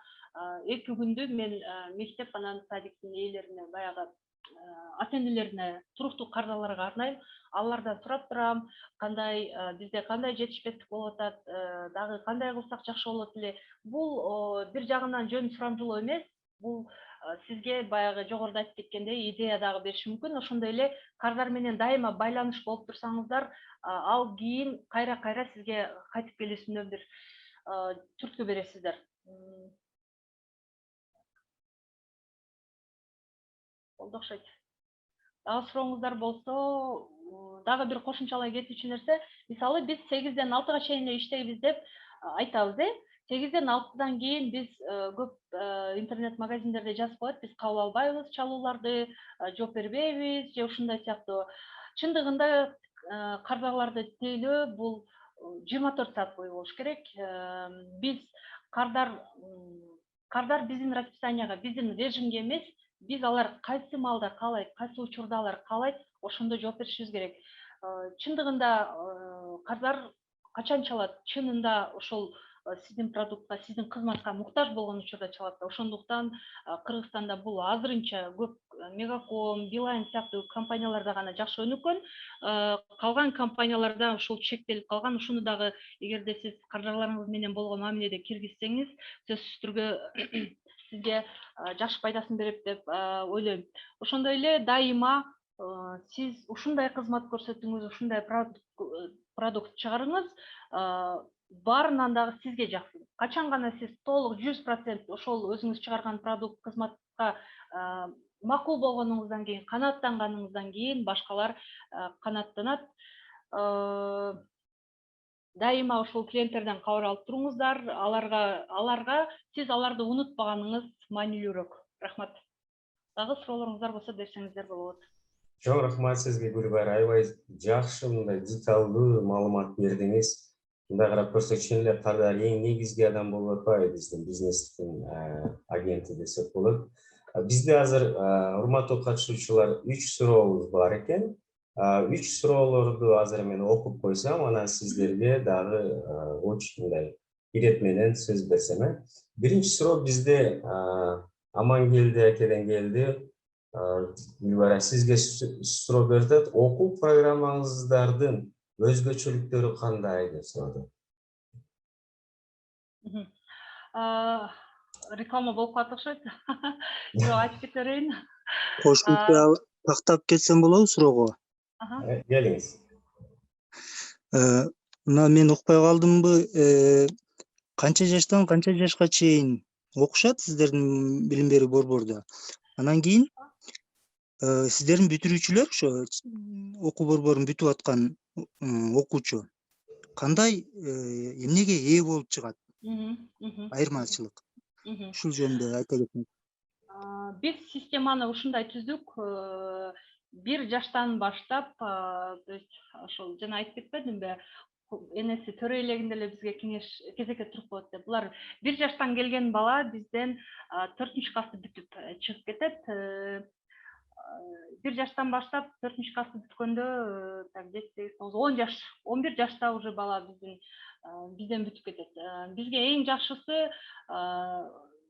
2 күндү мен мектеп анан садиктин ээлерине, баягы ата энелерине, туруктуу кардарларга арнайм. Алардан сурап турам, кандай бизде кандай жетишпестик болуп атат, дагы кандай кылсак жакшы болот эле. Бул бир жагынан жөн сурамжылоо эмес, бул сизге баягы жогоруда айтып кеткендей идея дагы бериши мүмкүн. Ошондой эле кардар менен дайыма байланыш болуп турсаңыздар, ал кийин кайра сизге кайтып келүүсүнө бир түрткү бересиздер. Болду окшойт. Дагы сурооңуздар болсо, дагы бир кошумчалай кетүүчү нерсе, мисалы биз 8-ден 6-га чейин иштейбиз деп айтабыз, 8-ден 6-дан кийин биз көп интернет магазиндерде жазып коет, биз кабыл албайбыз чалууларды, жооп бербейбиз же ушундай сыяктуу. Чындыгында кардарларды тейлөө бул 24 саат бою болуш керек. Биз кардар биздин расписанияга, биздин режимге эмес, биз алар кайсы маалда каалайт, кайсы учурда алар каалайт, ошондо жооп беришибиз керек. Чындыгында кардар качан чалат? Чынында ошол сиздин продуктка, сиздин кызматка муктаж болгон учурда чалат да. Ошондуктан Кыргызстанда бул азырынча көп Мегаком, Билайн сыяктуу компанияларда гана жакшы өнүккөн. Калган компанияларда ушул чектелип калган. Ушуну дагы эгерде сиз кардарларыңыз менен болгон мамиледе киргизсеңиз, сөзсүз түрдө сизге жакшы пайдасын берет деп ойлойм. Ошондой эле дайыма сиз ушундай кызмат көрсөтүңүз, ушундай продукт чыгарыңыз, баарынан дагы сизге жакшы. Качан гана сиз толук 100% ошол өзүңүз чыгарган продукт, кызматка макул болгонуңуздан кийин, канааттанганыңыздан кийин башкалар канааттанат. Дайыма ошол клиенттерден кабар алып туруңуздар, аларга сиз аларды унутпаганыңыз маанилүүрөөк. Рахмат. Дагы суроолоруңуздар болсо берсеңиздер болот. Жок, рахмат сизге Гүлбайыр, аябай жакшы мындай деталдуу маалымат бердиңиз. Мындай карап көрсөк, чын эле кардар эң негизги адам болуп атпайбы биздин бизнестин агенти десек болот. Бизде азыр урматтуу катышуучулар 3 сурообуз бар экен. Үч суроолорду азыр мен окуп койсом, анан сиздерге дагы мындай ирет менен сөз берсем. Биринчи суроо бизде Амангелди акеден келди. Гүлбара, сизге суроо берди. Окуу программаңыздардын өзгөчөлүктөрү кандай деп сурады. Реклама болуп калат окшойт. Жок, айтып кете берейин. Кошумча тактап кетсем болобу суроого? Келиңиз. Мына мен укпай калдымбы, канча жаштан канча жашка чейин окушат сиздердин билим берүү борборунда? Анан кийин сиздердин бүтүрүүчүлөр, ошо окуу борборун бүтүп аткан окуучу кандай эмнеге ээ болуп чыгат? Айырмачылык. Ушул жөнүндө айта кетсеңиз. Биз системаны ушундай түздүк. 1 жаштан баштап, то есть ошол жана айтып кетпедимби? Энеси төрө элегинде эле бизге кезекке туруп коет деп. Булар 1 жаштан келген бала бизден 4-класты бүтүп чыгып кетет. 1 жаштан баштап 4-класты бүткөндө так 7, 8, 9, 10 жаш, 11 жашта уже бала бизден бүтүп кетет. Бизге эң жакшысы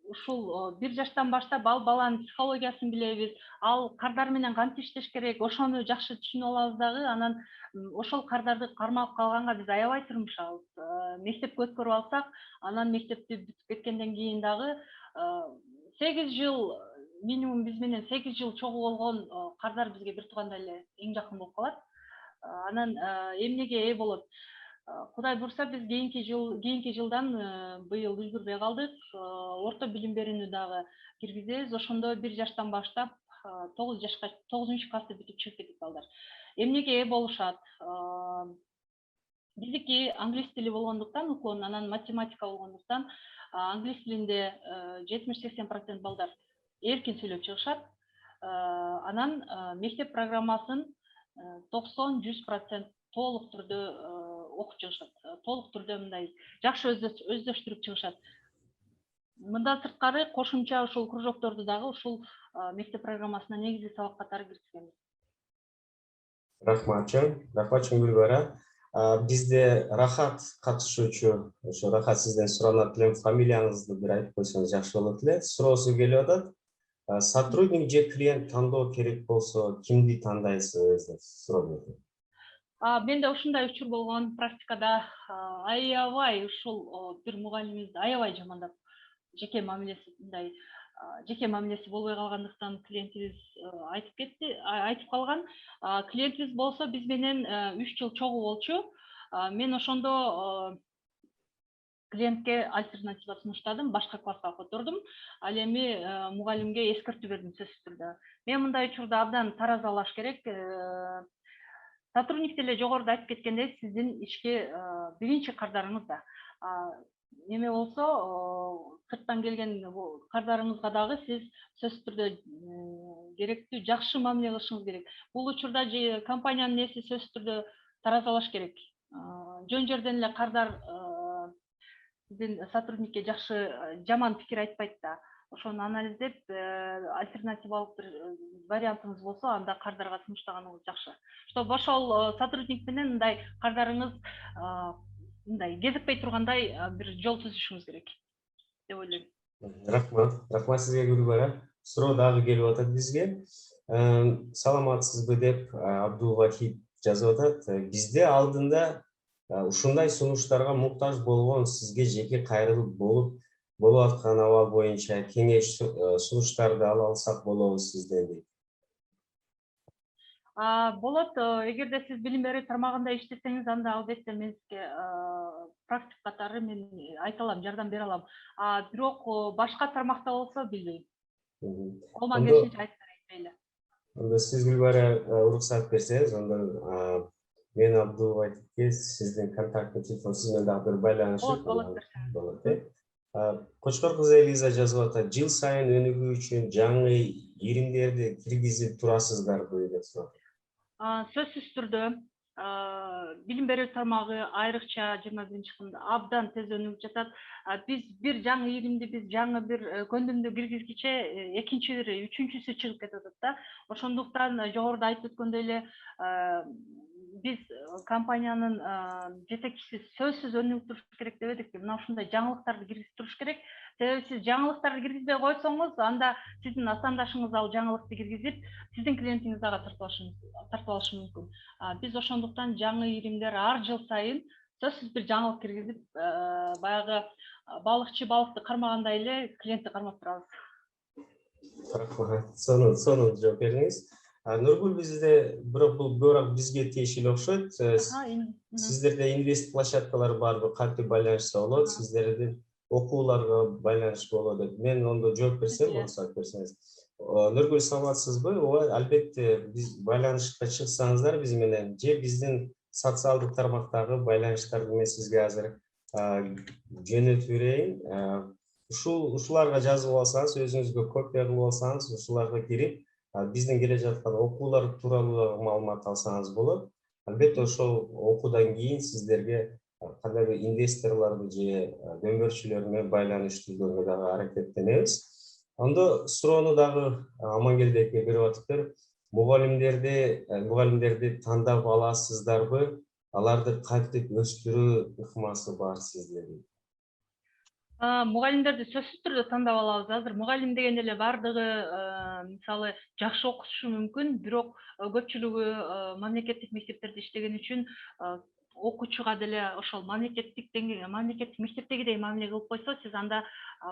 ушул 1 жаштан баштап ал баланын психологиясын билебиз, ал кардар менен кантип иштеш керек, ошону жакшы түшүнүп алабыз дагы. Анан ошол кардарды кармап калганга биз аябай тырмышабыз. Мектепке өткөрүп алсак, анан мектепти бүтүп кеткенден кийин дагы 8 жыл минимум биз менен 8 жыл чогуу болгон кардар бизге бир туугандай эле эң жакын болуп калат. Анан эмнеге ээ болот? Кудай бурса, биз кийинки жылдан быйыл үлгүрбөй калдык. Орто билим берүүнү дагы киргизебиз. Ошондо 1 жаштан баштап 9-класты бүтүп чыгып кетет балдар. Эмнеге ээ болушат? Биздики англис тили болгондуктан, укуун, анан математика болгондуктан, англис тилинде 70-80% балдар эркин сүйлөп чыгышат. Анан мектеп программасын 90-100% толук түрдө окуп чыгышат. Толук түрдө мындай жакшы өздөштүрүп чыгышат. Мындан сырткары кошумча ушул кружокторду дагы ушул мектеп программасына негизги сабак катары киргизгенбиз. Рахмат Гүлбара. Бизде Рахат катышуучу, ошо Рахат сизден суранат элем, фамилияңызды бир айтып койсоңуз жакшы болот эле. Суроосу келип атат. Сотрудник же клиент тандоо керек болсо кимди тандайсыз деп суроо берди. Менде ушундай учур болгон практикада аябай ушул бир мугалимибизди аябай жамандап, жеке мамилеси болбой калгандыктан клиентибиз айтып калган. Клиентибиз болсо биз менен 3 жыл чогуу болчу. Мен ошондо клиентке альтернатива сунуштадым, башка класска котордум. Ал эми мугалимге эскертүү бердим сөзсүз түрдө. Мен мындай учурда абдан таразалаш керек. Сотрудник деле жогоруда айтып кеткендей, сиздин ишке биринчи кардарыңыз да. Неме болсо, сырттан келген кардарыңызга дагы сиз сөзсүз түрдө керектүү жакшы мамиле кылышыңыз керек. Бул учурда компаниянын эси сөзсүз түрдө таразалаш керек. Жөн жерден эле кардар сиздин сотрудникке жакшы жаман пикир айтпайт да. Ошону анализдеп, альтернативалык бир вариантыңыз болсо, анда кардарга сунуштаганыңыз жакшы. Чтоб ошол сотрудник менен мындай кардарыңыз мындай кезикпей тургандай бир жол түзүшүңүз керек деп ойлойм. Рахмат сизге Гүлбара. Суроо дагы келип атат бизге. Саламатсызбы деп Абдулвахид жазып атат. Бизде алдында ушундай сунуштарга муктаж болгон, сизге жеке кайрылып болуп аткан абал боюнча кеңеш сунуштарды ала алсак болобу сизден дейт. Болот. Эгерде сиз билим берүү тармагында иштесеңиз, анда албетте мен сизге практик катары мен айта алам, жардам бере алам. Бирок башка тармакта болсо билбейм. Колман келишинче айтып берейин эле. Анда сиз Гүлбара уруксат берсеңиз, анда мен Абдулвахидке сиздин контактный телефон сиз менен дагы бир байланышып болот. Кочкор кызы Элиза жазып атат. Жыл сайын өнүгүү үчүн жаңы иримдерди киргизип турасыздарбы деп сурат. Сөзсүз түрдө билим берүү тармагы айрыкча 21-кылымда абдан тез өнүгүп жатат. Биз бир жаңы иримди, биз жаңы бир көндүмдү киргизгиче экинчиси, үчүнчүсү чыгып кетип атат да. Ошондуктан жогоруда айтып өткөндөй эле биз компаниянын жетекчиси сөзсүз өнүгүп туруш керек деп эдик. Мына ушундай жаңылыктарды киргизип туруш керек. Себеби сиз жаңылыктарды киргизбей койсоңуз, анда сиздин атаандашыңыз ал жаңылыкты киргизип, сиздин клиентиңиз дагы тартып алышы мүмкүн. Биз ошондуктан жаңы иримдер ар жыл сайын сөзсүз бир жаңылык киргизип, баягы балыкчы балыкты кармагандай эле клиентти кармап турабыз. Рахмат. Сонун жооп бердиңиз. Нургүл, бизде бирок бул көбүрөөк бизге тиешелүү окшойт. Сиздерде инвест площадкалар барбы? Кантип байланышса болот? Сиздердин окууларга байланышы болот деп. Мен ондо жооп берсем, уруксат берсеңиз. Нургүл, саламатсызбы? Ооба, албетте, биз байланышка чыксаңыздар биз менен, же биздин социалдык тармактагы байланыштарды мен сизге азыр жөнөтүп берейин. Ушуларга жазып алсаңыз, өзүңүзгө копия кылып алсаңыз, ушуларга кирип, биздин келе жаткан окуулар тууралуу маалымат алсаңыз болот. Албетте ошол окуудан кийин сиздерге кандайдыр инвесторлорду же дөмбөрчүлөр менен байланыштырууга дагы аракеттенебиз. Ондо суроону дагы Амангелдиевке берип атыптыр. Мугалимдерди тандап аласыздарбы? Аларды кантип өстүрүү ыкмасы бар сиздердин? Мугалимдерди сөзсүз түрдө тандап алабыз. Азыр мугалим деген эле бардыгы мисалы жакшы окутушу мүмкүн, бирок көпчүлүгү мамлекеттик мектептерде иштеген үчүн окуучуга деле ошол мамлекеттик мектептегидей мамиле кылып койсо, сиз анда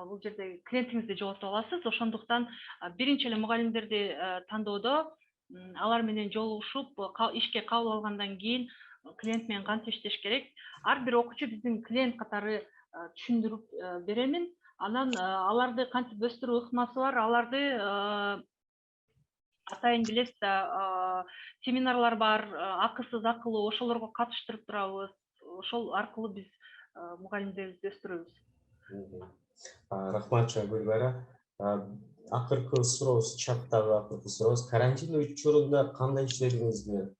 бул жерде клиентиңизди жоготуп аласыз. Ошондуктан биринчи эле мугалимдерди тандоодо алар менен жолугушуп, ишке кабыл алгандан кийин клиент менен кантип иштеш керек, ар бир окуучу биздин клиент катары түшүндүрүп беремин. Анан аларды кантип өстүрүү ыкмасы бар, аларды атайын билесиз да, семинарлар бар, акысыз акылуу, ошолорго катыштырып турабыз. Ошол аркылуу биз мугалимдерибизди өстүрөбүз. Рахмат Гүлбара. Акыркы сурообуз, чаттагы акыркы сурообуз. Карантин учурунда кандай иштедиңиздер?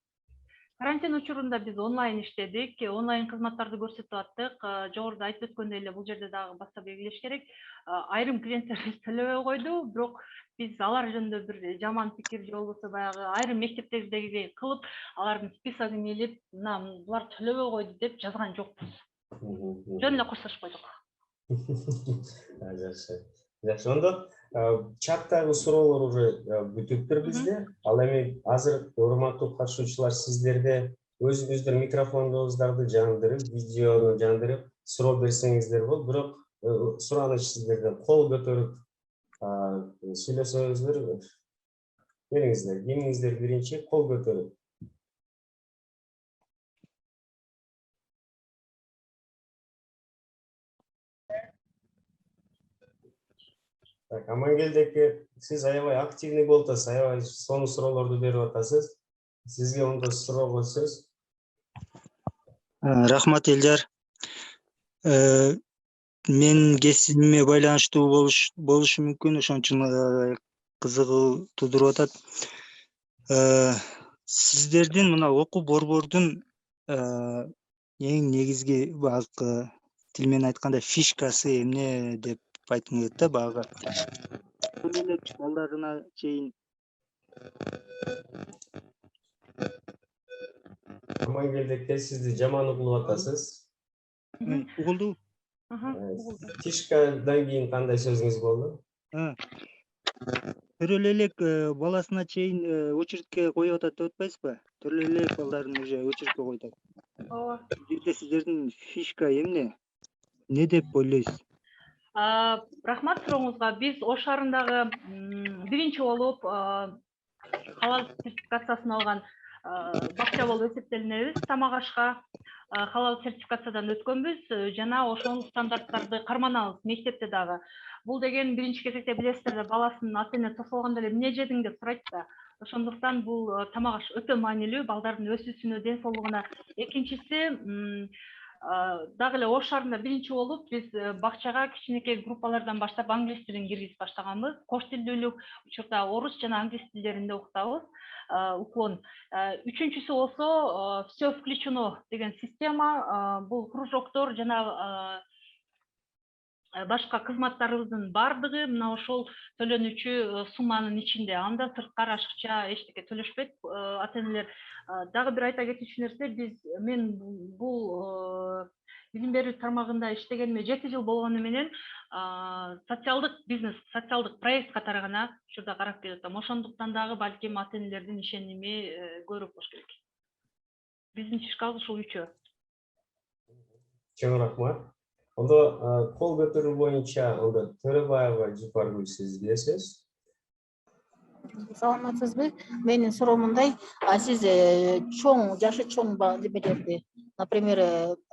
Карантин учурунда биз онлайн иштедик, онлайн кызматтарды көрсөтүп аттык. Жогоруда айтып өткөндөй эле бул жерде дагы баса белгилеш керек. Айрым клиенттерибиз төлөбөй койду, бирок биз алар жөнүндө бир жаман пикир же болбосо баягы айрым мектептердегидей кылып, алардын списогун илип, мына булар төлөбөй койду деп жазган жокпуз. Жөн эле курсашып койдук. Жакшы. Ондо чаттагы суроолор уже бүтүптүр бизде. Ал эми азыр урматтуу катышуучулар, сиздерде өзүңүздөр микрофондуңуздарды жандырып, видеону жандырып суроо берсеңиздер болот. Бирок суроону сиздерден кол көтөрүп сүйлөсөңүздөр, бериңиздер. Кимиңиздер биринчи кол көтөрүп? Так, Амангелдиевке, сиз аябай активный болуп атасыз, аябай сонун суроолорду берип атасыз. Сизге ондо суроого сөз. Рахмат, Элжар. Мен кесибиме байланыштуу болушу мүмкүн, ошон үчүн кызыгуу тудуруп атат. Сиздердин мына окуу борбордун эң негизги багы, тил менен айтканда, фишкасы эмне деп айткым келет да, багы. Эле балдарына чейин. Амангелдиевке, сизди жаман угулуп атасыз. Угулду? Фишкадан кийин кандай сөзүңүз болду? Төрөлө элек баласына чейин очередке коюп атат деп атпайсызбы? Төрөлө элек балдарын уже очередке коюп атат. Ооба. Сиздердин фишка эмне? Не деп ойлойсуз? Рахмат сурооңузга. Биз Ош шаарындагы биринчи болуп халал сертификациясын алган бакча болуп эсептелинебиз. Тамак ашка халал сертификациядан өткөнбүз жана ошол стандарттарды карманабыз мектепте дагы. Бул деген биринчи кезекте билесиздер да, баласынын ата эне тосолгондо эле эмне жедиң деп сурайт да. Ошондуктан бул тамак аш өтө маанилүү балдардын өсүүсүнө, ден соолугуна. Экинчиси, дагы эле Ош шаарында биринчи болуп биз бакчага кичинекей группалардан баштап англис тилин киргизип баштаганбыз. Кош тилдүүлүк учурда орус жана англис тилдеринде уктабыз. Уклон. Үчүнчүсү болсо все включено деген система. Бул кружоктор жана башка кызматтарыбыздын бардыгы мына ошол төлөнүүчү сумманын ичинде. Анда сырткары ашыкча эчтеке төлөшпөйт ата-энелер. Дагы бир айта кетүүчү нерсе, мен бул билим берүү тармагында иштегениме 7 жыл болгону менен социалдык бизнес, социалдык проект катары гана учурда карап келип атам. Ошондуктан дагы балким ата-энелердин ишеними көбүрөөк болуш керек. Биздин чышкабыз ушул үчөө. Чоң рахмат. Onda kol götürü boyunca onda Төрөбаева Жыпаргүл сизге сөз. Саламатсызбы? Менин суроомундай, сиз чоң, жашы чоң немелерди, например,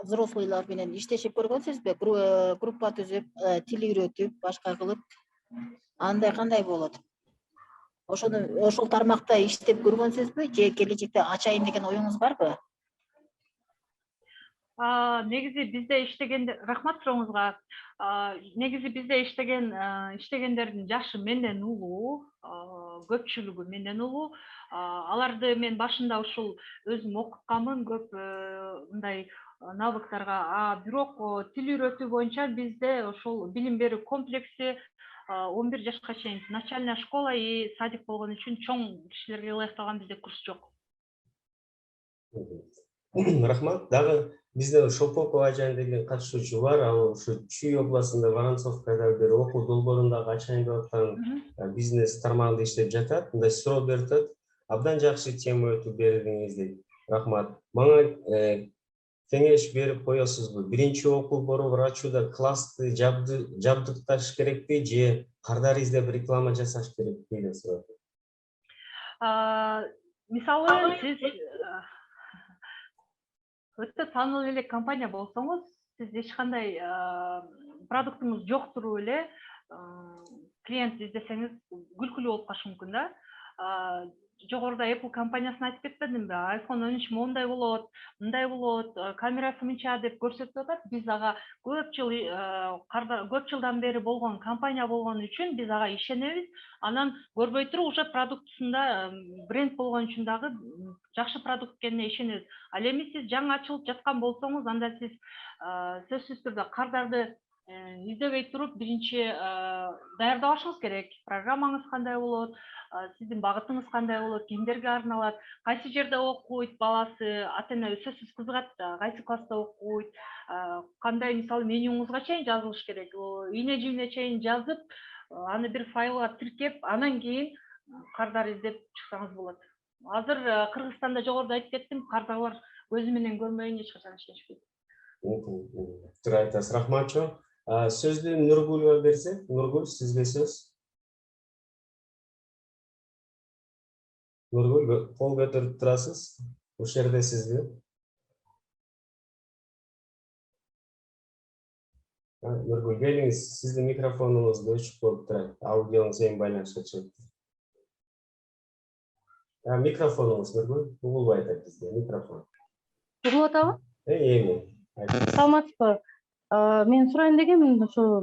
взрослыйлар менен иштешип көргөнсүзбү? Группа түзүп, тил үйрөтүп, башка кылып, андай кандай болот? Ошол тармакта иштеп көргөнсүзбү? Же келечекте ачайын деген оюңуз барбы? Негизи бизде иштегенде, рахмат сурооңузга. Негизи бизде иштегендердин жашы менден улуу, көпчүлүгү менден улуу. Аларды мен башында ушул өзүм окутканмын, көп мындай навыктарга. Бирок тил үйрөтүү боюнча бизде ошол билим берүү комплекси 11 жашка чейин начальная школа и садик болгон үчүн чоң кишилерге ылайыкталган бизде курс жок. Рахмат. Дагы bizde Шопокова Ажан деген катышуучу бар. Ал ушу Чүй областында Воронцовкада бир окуу долбоорунда качан деп аткан бизнес тармагында иштеп жатат. Мындай суроо берип атат. Абдан жакшы тема өтүп бердиңиз дейт. Рахмат. Мага кеңеш берип коесузбу? Биринчи окуу борбор ачууда классты жабдыкташ керекпи же кардары издеп реклама жасаш керекпи деп сурап атат. Мисалы, сиз өтө таанылуу эле компания болсоңуз, сиз эч кандай продуктуңуз жок туруп эле клиент издесеңиз күлкүлүү болуп калышы мүмкүн да. Жогоруда Apple компаниясын айтып кетпедимби? iPhone 13 мондай болот, мындай болот, камерасы мынча деп көрсөтүп атат. Биз ага көп жылдан бери болгон компания болгон үчүн биз ага ишенебиз. Анан көрбөй туруп уже продуктусунда бренд болгон үчүн дагы жакшы продукт экенине ишенебиз. Ал эми сиз жаңы ачылып жаткан болсоңуз, анда сиз сөзсүз түрдө кардарды издебей туруп биринчи даярдабашыңыз керек. Программаңыз кандай болот, сиздин багытыңыз кандай болот, кимдерге арналат, кайсы жерде окуйт баласы, ата-эне сөзсүз кызыгат, кайсы класста окуйт, кандай мисалы менюңузга чейин жазылыш керек. Ийне жибине чейин жазып, аны бир файлга тиркеп, анан кийин кардар издеп чыксаңыз болот. Азыр Кыргызстанда жогоруда айтып кеттим, кардарлар көзү менен көрмөйүн эч качан иштешпейт. Туура айтасыз. Рахмат чоң. Сөздү Нургулга берсек, Нургул сизге сөз. Нургул, кол көтөрүп турасыз. Ушул жерде сизди. Нургул, келиңиз, сиздин микрофонуңузду өчүк болуп турат. Аудионуз эми байланышка чыгып. Микрофонуңуз, Нургул, угулбай атат бизде микрофон. Угулуп атабы? Эми. Саламатсызбы? Мен сурайын дегенмин, ошо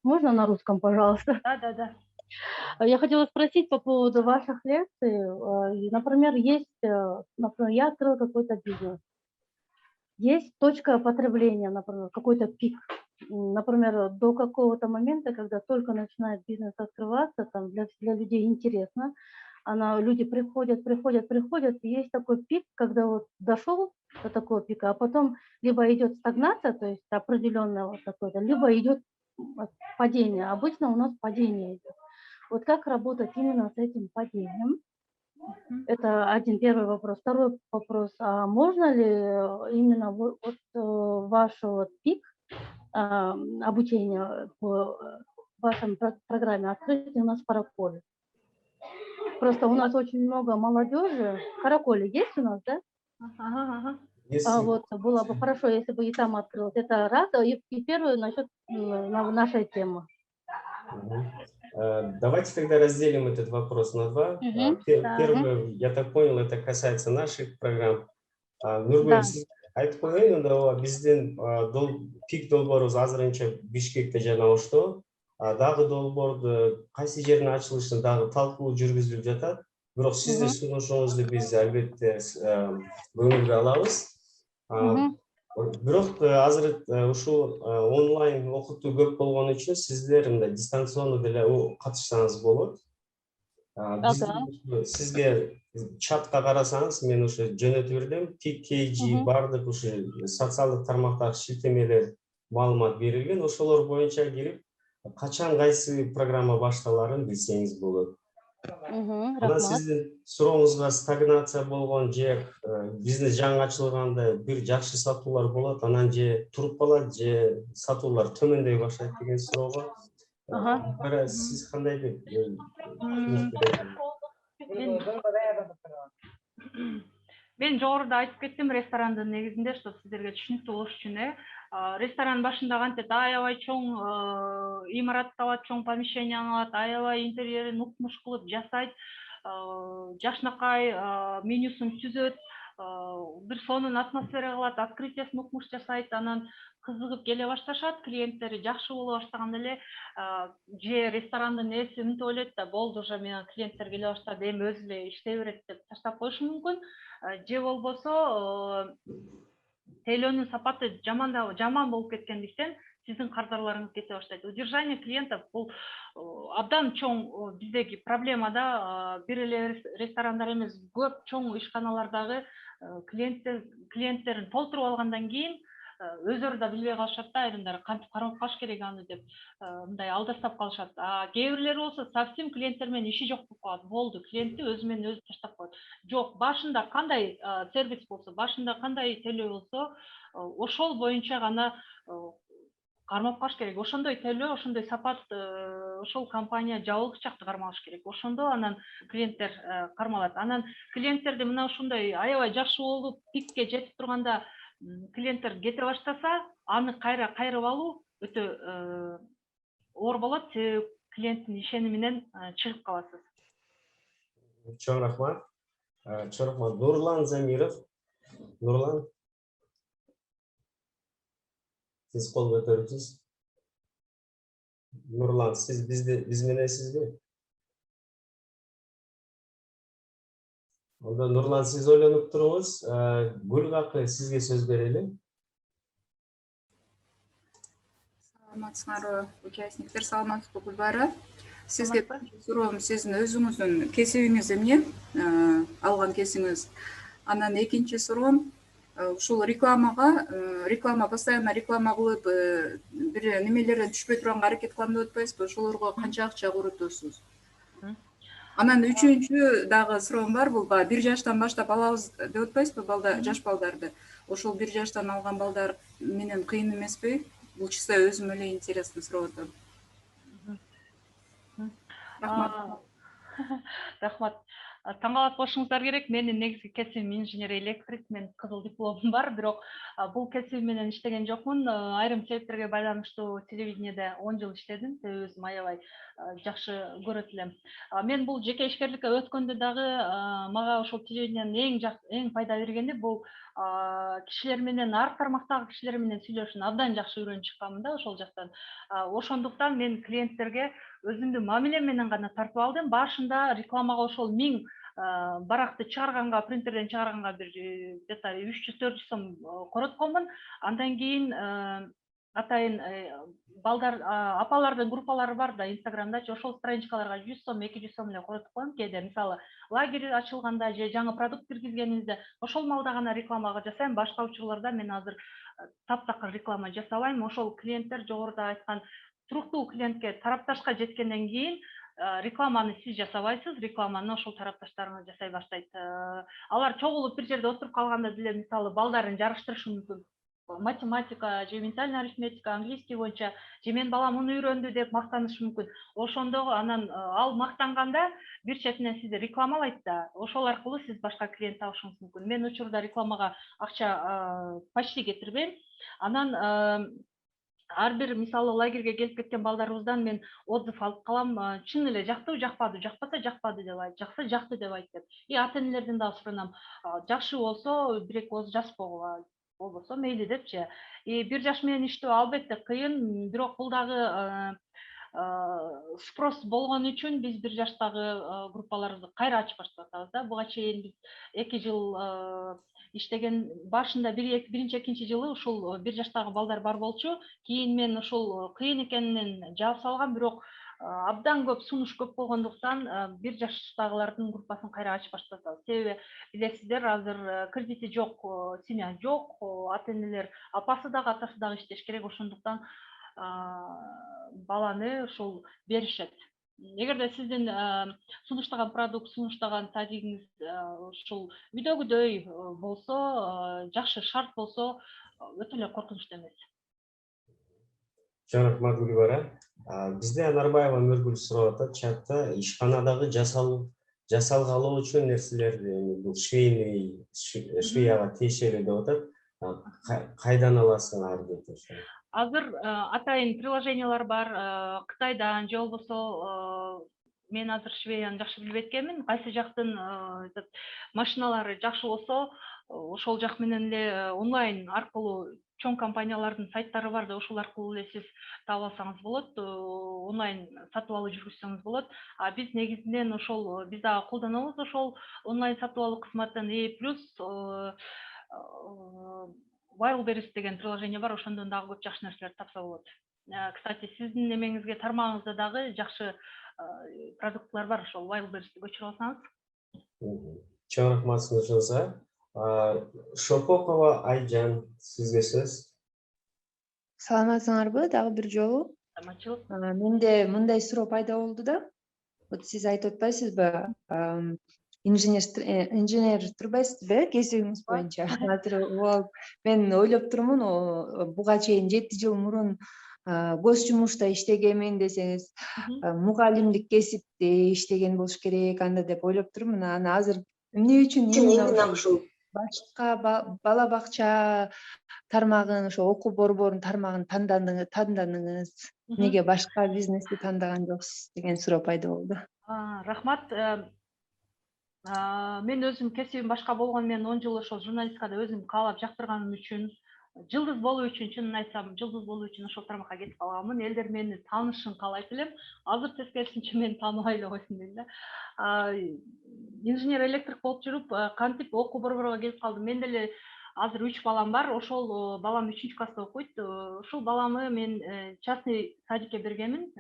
можно на русском, пожалуйста? Да. Я хотела спросить по поводу ваших лекций. Например, например, я открыла какой-то бизнес. Есть точка потребления, например, какой-то пик. Например, до какого-то момента, когда только начинает бизнес открываться, там для людей интересно, люди приходят, и есть такой пик, когда вот дошел до такого пика, а потом либо идет стагнация, то есть определенное вот такое-то, либо идет падение. Обычно у нас падение идет. Вот как работать именно с этим падением? Это первый вопрос. Второй вопрос. А можно ли именно ваш пик обучения по вашей программе открыть у нас в Караколе? Просто у нас очень много молодежи. Караколе есть у нас, да? Ага. Вот было бы хорошо, если бы и там открылось. Это раз. И первое насчет нашей темы. Давайте тогда разделим этот вопрос на два. Первое, я так понял, это касается наших программ. Нургул, Айтып коеюн, анда биздин пик долбоорубуз азырынча Бишкекте жана Ошто. Дагы долбоорду кайсы жердин ачылышын дагы талкуу жүргүзүлүп жатат. Бирок сиздин сунушуңузду биз албетте көңүлгө алабыз. Бирок азыр ушул онлайн окутуу көп болгон үчүн сиздер мындай дистанционно деле катышсаңыз болот. Сизге чатка карасаңыз, мен ушу жөнөтүп бердим. PKG бардык ушу социалдык тармактагы шилтемелер маалымат берилген. Ошолор боюнча кирип, качан кайсы программа башталарын билсеңиз болот. Анан сиздин сурооңузга стагнация болгон же бизнес жаңы ачылганда бир жакшы сатуулар болот, анан же туруп калат, же сатуулар төмөндөй баштайт деген суроого. Сиз кандай деп мен жогоруда айтып кеттим ресторандын негизинде, что сиздерге түшүнүктүү болуш үчүн ресторан башында кантет аябай чоң имарат алат, чоң помещение алат, аябай интерьерин укмуш кылып жасайт, жакшынакай менюсун түзөт, бир сонун атмосфера кылат, открытиясын укмуш жасайт, анан кызыгып келе башташат, клиенттери жакшы боло баштаганда эле же ресторандын ээси мынтип ойлойт да, болду уже менин клиенттер келе баштады, эми өзү эле иштей берет деп таштап коюшу мүмкүн. Же болбосо тейлөөнүн сапаты жаман болуп кеткендиктен сиздин карздарларыңыз кете баштайт. Удержание клиентов бул абдан чоң биздеги проблема да. Бир эле ресторандар эмес, көп чоң ишканалардагы клиенттерин толтуруп алгандан кийин өздөрү да билбей калышат да, айрымдары кантип кармап калыш керек аны деп мындай алдастап калышат. Кээ бирлери болсо совсем клиенттер менен иши жок болуп калат. Болду, клиентти өзү менен өзү таштап коет. Жок, башында кандай сервис болсо, башында кандай төлөө болсо, ошол боюнча гана кармап калыш керек. Ошондой төлөө, ошондой сапат ошол компания жабылгыч жакты кармалыш керек. Ошондо анан клиенттер кармалат. Анан клиенттерди мына ушундай аябай жакшы болуп, пикке жетип турганда клиенттер кете баштаса, аны кайрып алуу өтө оор болот, себеби клиенттин ишениминен чыгып каласыз. Чоң рахмат. Нурлан Замиров. Нурлан. Сиз кол көтөрүпсүз. Нурлан, сиз биз мененсизби? Онда Нурлан, сиз ойлонуп туруңуз. Гүлгакы, сизге сөз берели. Саламатсыңарбы, участниктер, саламатсызбы Гүлбайра? Сизге суроом, сиздин өзүңүздүн кесибиңиз эмне? Алган кесибиңиз. Анан экинчи суроом, ушул реклама постоянно реклама кылып, бир немелерден түшпөй турганга аракет кылам деп атпайсызбы? Ошолорго канча акча курутасыз? Анан үчүнчү дагы суроом бар, бул 1 жаштан баштап алабыз деп атпайсызбы, жаш балдарды? Ошол 1 жаштан алган балдар менен кыйын эмеспи? Бул чисто өзүм эле интересно сурап атам. Рахмат. Таң калат болушуңуздар керек. Менин негизги кесибим инженер электрик, мен кызыл дипломум бар, бирок бул кесибим менен иштеген жокмун. Айрым себептерге байланыштуу телевидениеде 10 жыл иштедим, себеби өзүм аябай жакшы көрөт элем. Мен бул жеке ишкерликке өткөндө дагы мага ошол телевидениянын эң пайда бергени бул кишилер менен, ар тармактагы кишилер менен сүйлөшүүнү абдан жакшы үйрөнүп чыкканмын да ошол жактан. Ошондуктан мен клиенттерге өзүмдүн мамилем менен гана тартып алдым. Башында рекламага ошол 1000 баракты чыгарганга, принтерден чыгарганга бир где-то 300-400 сом коротконмун. Андан кийин атайын балдар, апалардын группалары бар да Инстаграмдачы, ошол страничкаларга 100 сом, 200 сом эле коротуп коем. Кээде мисалы лагерь ачылганда же жаңы продукт киргизгенибизде ошол маалда гана реклама жасайм. Башка учурларда мен азыр таптакыр реклама жасабайм. Ошол клиенттер жогоруда айткан туруктуу клиентке, тарапташка жеткенден кийин рекламаны сиз жасабайсыз, рекламаны ошол тарапташтарыңыз жасай баштайт. Алар чогулуп бир жерде отуруп калганда деле мисалы балдарын жарыштырышы мүмкүн. Математика же ментальная арифметика, английский боюнча же менин балам муну үйрөндү деп мактанышы мүмкүн. Ошондо анан ал мактанганда бир четинен сизди рекламалайт да, ошол аркылуу сиз башка клиент табышыңыз мүмкүн. Мен учурда рекламага акча почти кетирбейм. Анан ар бир мисалы лагерге келип кеткен балдарыбыздан мен отзыв алып калам. Чын эле жактыбы, жакпады, жакпаса жакпады деп айт, жакса жакты деп айт деп. Ата энелерден дагы суранам. Жакшы болсо бир эки ооз жазып койгула. болбосо мейли депчи. Бир жаш менен иштөө албетте кыйын, бирок бул дагы спрос болгон үчүн биз бир жаштагы группаларыбызды кайра ачып баштап атабыз да. Буга чейин биз 2 жыл иштеген, башында биринчи, экинчи жылы ушул бир жаштагы балдар бар болчу. Кийин мен ушул кыйын экенинен жаап салгам, бирок абдан көп сунуш көп болгондуктан бир жаштагылардын группасын кайра ачып баштап атабыз. Себеби билесиздер, азыр кредити жок, семья жок, ата-энелер апасы дагы атасы дагы иштеш керек, ошондуктан баланы ушул беришет. Эгерде сиздин сунуштаган продукт, сунуштаган садигиңиз ушул үйдөгүдөй болсо, жакшы шарт болсо, өтө эле коркунучтуу эмес. Чоң рахмат Гүлбара. Бизде Анарбаева Нургүл сурап атат, чатта ишканадагы жасалгалуу үчүн нерселер, бул швеяга тиешелүү деп атат. Кайдан аласыңар деп. Азыр атайын приложениялар бар, Кытайдан же болбосо мен азыр Швеяны жакшы билбей эткенмин. Кайсы жактын машиналары жакшы болсо, ошол жак менен эле онлайн аркылуу чоң компаниялардын сайттары бар да, ошол аркылуу эле сиз таап алсаңыз болот, онлайн сатып алуу жүргүзсөңүз болот. Биз негизинен ошол, биз дагы колдонобуз ошол онлайн сатып алуу кызматын. Плюс Wildberries деген приложение бар, ошондон дагы көп жакшы нерселерди тапса болот. Кстати, сиздин немеңизге, тармагыңызда дагы жакшы продуктлар бар, ошол Wildberries'ти көчүрүп алсаңыз. Чоң рахмат сунушуңузга. Шопокова Айжан, сизге сөз. Саламатсыңарбы, дагы бир жолу? Саламатчылык. Менде мындай суроо пайда болду да. Вот сиз айтып атпайсызбы, инженер турбайсызбы, кесибиңиз боюнча? Азыр мен ойлоп турмун, буга чейин 7 жыл мурун көз жумушта иштегенмин десеңиз, мугалимдик кесипти иштеген болуш керек анда деп ойлоп турмун. Аны азыр эмне үчүн именно ушул башка бала бакча тармагын, ошо окуу борборунун тармагын тандадыңыз? Неге башка бизнести тандаган жоксуз деген суроо пайда болду. Рахмат. Мен өзүм кесибим башка болгону менен 10 жыл ошол журналистикада өзүм каалап жактырганым үчүн, жылдыз болуу үчүн, чынын айтсам, жылдыз болуу үчүн ошол тармакка кетип калганмын. Элдер мени таанышын каалайт элем. Азыр тескерисинче мени тааныбай эле койсун дейм да. Инженер электрик болуп жүрүп, кантип окуу борборуна келип калдым. Мен деле азыр 3 балам бар. Ошол балам 3-класста окуйт. Ушул баламы мен частный садикке бергенмин.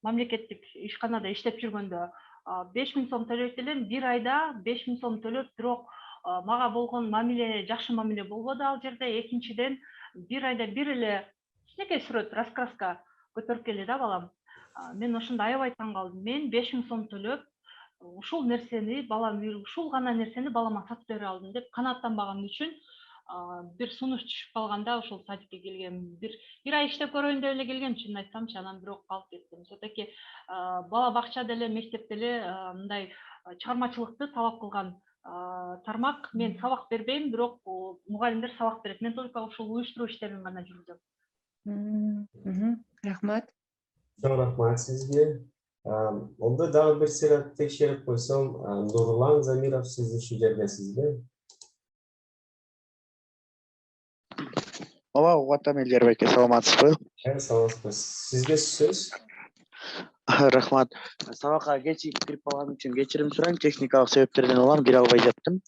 Мамлекеттик ишканада иштеп жүргөндө 5000 сом төлөйт элем. Бир айда 5000 сом төлөп, бирок мага болгон мамиле жакшы мамиле болбоду ал жерде. Экинчиден, бир айда бир эле кичинекей сүрөт, раскраска көтөрүп келди да балам. Мен ошондо аябай таң калдым. Мен 5000 сом төлөп, ушул нерсени балам, ушул гана нерсени балама сатып бере алдым деп канааттанбаган үчүн бир сунуш түшүп калганда ошол садикке келгем. Бир ай иштеп көрөйүн деп эле келгем, чынын айтсамчы, анан бирок калып кеттим. Все-таки бала бакча деле, мектеп деле мындай чыгармачылыкты талап кылган тармак. Мен сабак бербейм, бирок мугалимдер сабак берет. Мен только ушул уюштуруу иштерин гана жүргүзөм. Рахмат. Чоң рахмат сизге. Онда дагы бир сыйра текшерип койсом, Нурлан Замиров, сиз ушул жердесизби? Ооба, угаттам Элдербек, саламатсызбы? Саламатсыз. Сизге сөз. Рахмат. Сабакка кечигип кирип калган үчүн кечирим сурайм, техникалык себептерден улам кире албай жаттым.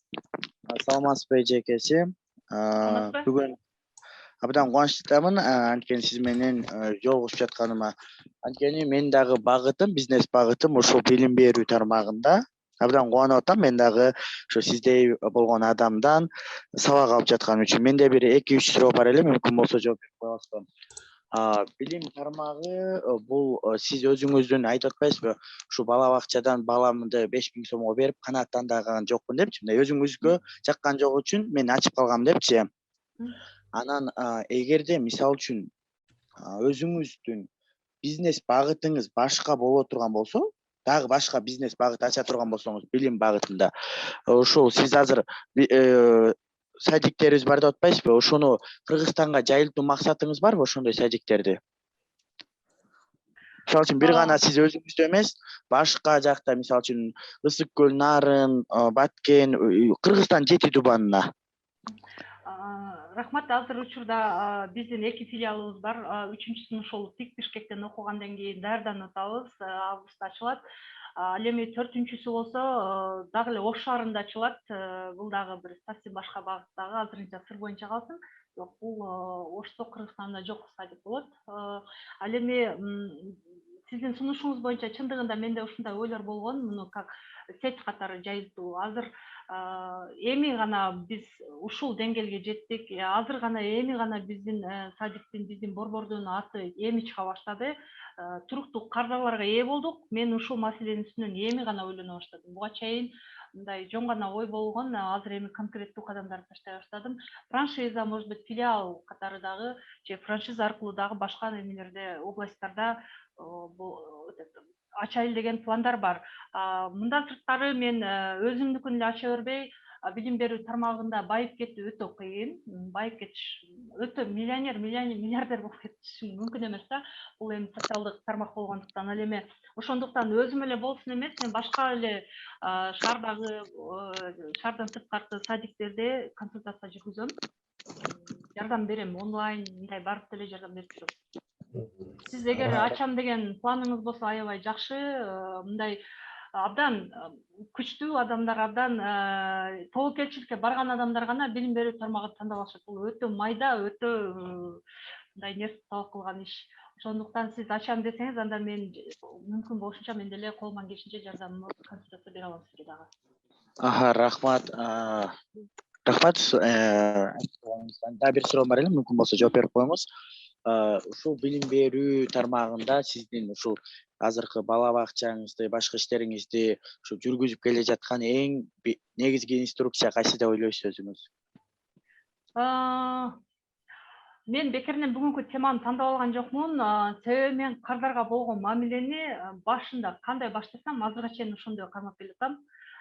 Саламатсызбы эжекеси? Бүгүн абдан кубанычтамын, анткени сиз менен жолугушуп жатканыма. Анткени мен дагы багытым, бизнес багытым ушул билим берүү тармагында. Абдан кубанып атам, мен дагы ошо сиздей болгон адамдан сабак алып жатканым үчүн. Менде бир 2-3 суроо бар эле, мүмкүн болсо жооп берип коесузбу? Билим тармагы бул сиз өзүңүздүн айтып атпайсызбы? Ушу бала бакчадан баламды 5000 сомго берип канааттандаган жокмун депчи. Мындай өзүңүзгө жаккан жок үчүн мен ачып калгам депчи. Анан эгерде мисалы үчүн өзүңүздүн бизнес багытыңыз башка боло турган болсо, дагы башка бизнес багыт ача турган болсоңуз, билим багытында, ошол сиз азыр садиктерибиз бар деп атпайсызбы? Ошону Кыргызстанга жайылтуу максатыңыз барбы, ошондой садиктерди? Мисалы үчүн бир гана сиз өзүңүздө эмес, башка жакта, мисалы үчүн Ысык көл, Нарын, Баткен, Кыргызстан 7 дубанына. Рахмат. Азыр учурда биздин 2 филиалыбыз бар. 3-сынып ошол ТИК Бишкектен окугандан кийин даярданып атабыз. Августта ачылат. Ал эми 4-сү болсо дагы эле Ош шаарында ачылат. Бул дагы бир совсем башка багыттагы, азырынча сыр боюнча калсын. Бирок бул Ошто, Кыргызстанда жок садик болот. Ал эми сиздин сунушуңуз боюнча чындыгында менде ушундай ойлор болгон, муну как сеть катары жайылтуу. Азыр эми гана биз ушул деңгээлге жеттик. Азыр гана эми гана биздин садиктин, биздин борбордун аты эми чыга баштады. Туруктуу кардарларга ээ болдук. Мен ушул маселенин үстүнөн эми гана ойлоно баштадым. Буга чейин мындай жөн гана ой болгон, азыр эми конкреттүү кадамдарды таштай баштадым. Франшиза, может быть, филиал катары дагы же франшиза аркылуу дагы башка немелерде, областтарда ачайын деген пландар бар. Мындан сырткары мен өзүмдүкүн эле ача бербей, билим берүү тармагында байып кетүү өтө кыйын. Байып кетиш өтө миллиардер болуп кетиш мүмкүн эмес да. Бул эми социалдык тармак болгондуктан. Ал эми ошондуктан өзүм эле болсун эмес, мен башка эле шаардан сырткаркы садиктерде консультация жүргүзөм. Жардам берем, онлайн мындай барып деле жардам берип жүрөм. Сиз эгер ачам деген планыңыз болсо, аябай жакшы. Мындай абдан күчтүү адамдар, абдан тобокелчиликке барган адамдар гана билим берүү тармагын тандап алышат. Бул өтө майда, өтө мындай нерсе талап кылган иш. Ошондуктан сиз ачам десеңиз, анда мен мүмкүн болушунча мен деле колуман келишинче жардамымды, консультация бере алам сизге дагы. Рахмат. Рахмат. Дагы бир суроо бар эле, мүмкүн болсо жооп берип коюңуз. Ушул билим берүү тармагында сиздин ушул азыркы бала бакчаңызды, башка иштериңизди ушу жүргүзүп келе жаткан эң негизги инструкция кайсы деп ойлойсуз өзүңүз? Мен бекеринен бүгүнкү теманы тандап алган жокмун. Себеби мен кардарга болгон мамилени башында кандай баштасам, азыркыга чейин ошондой кармап келатам.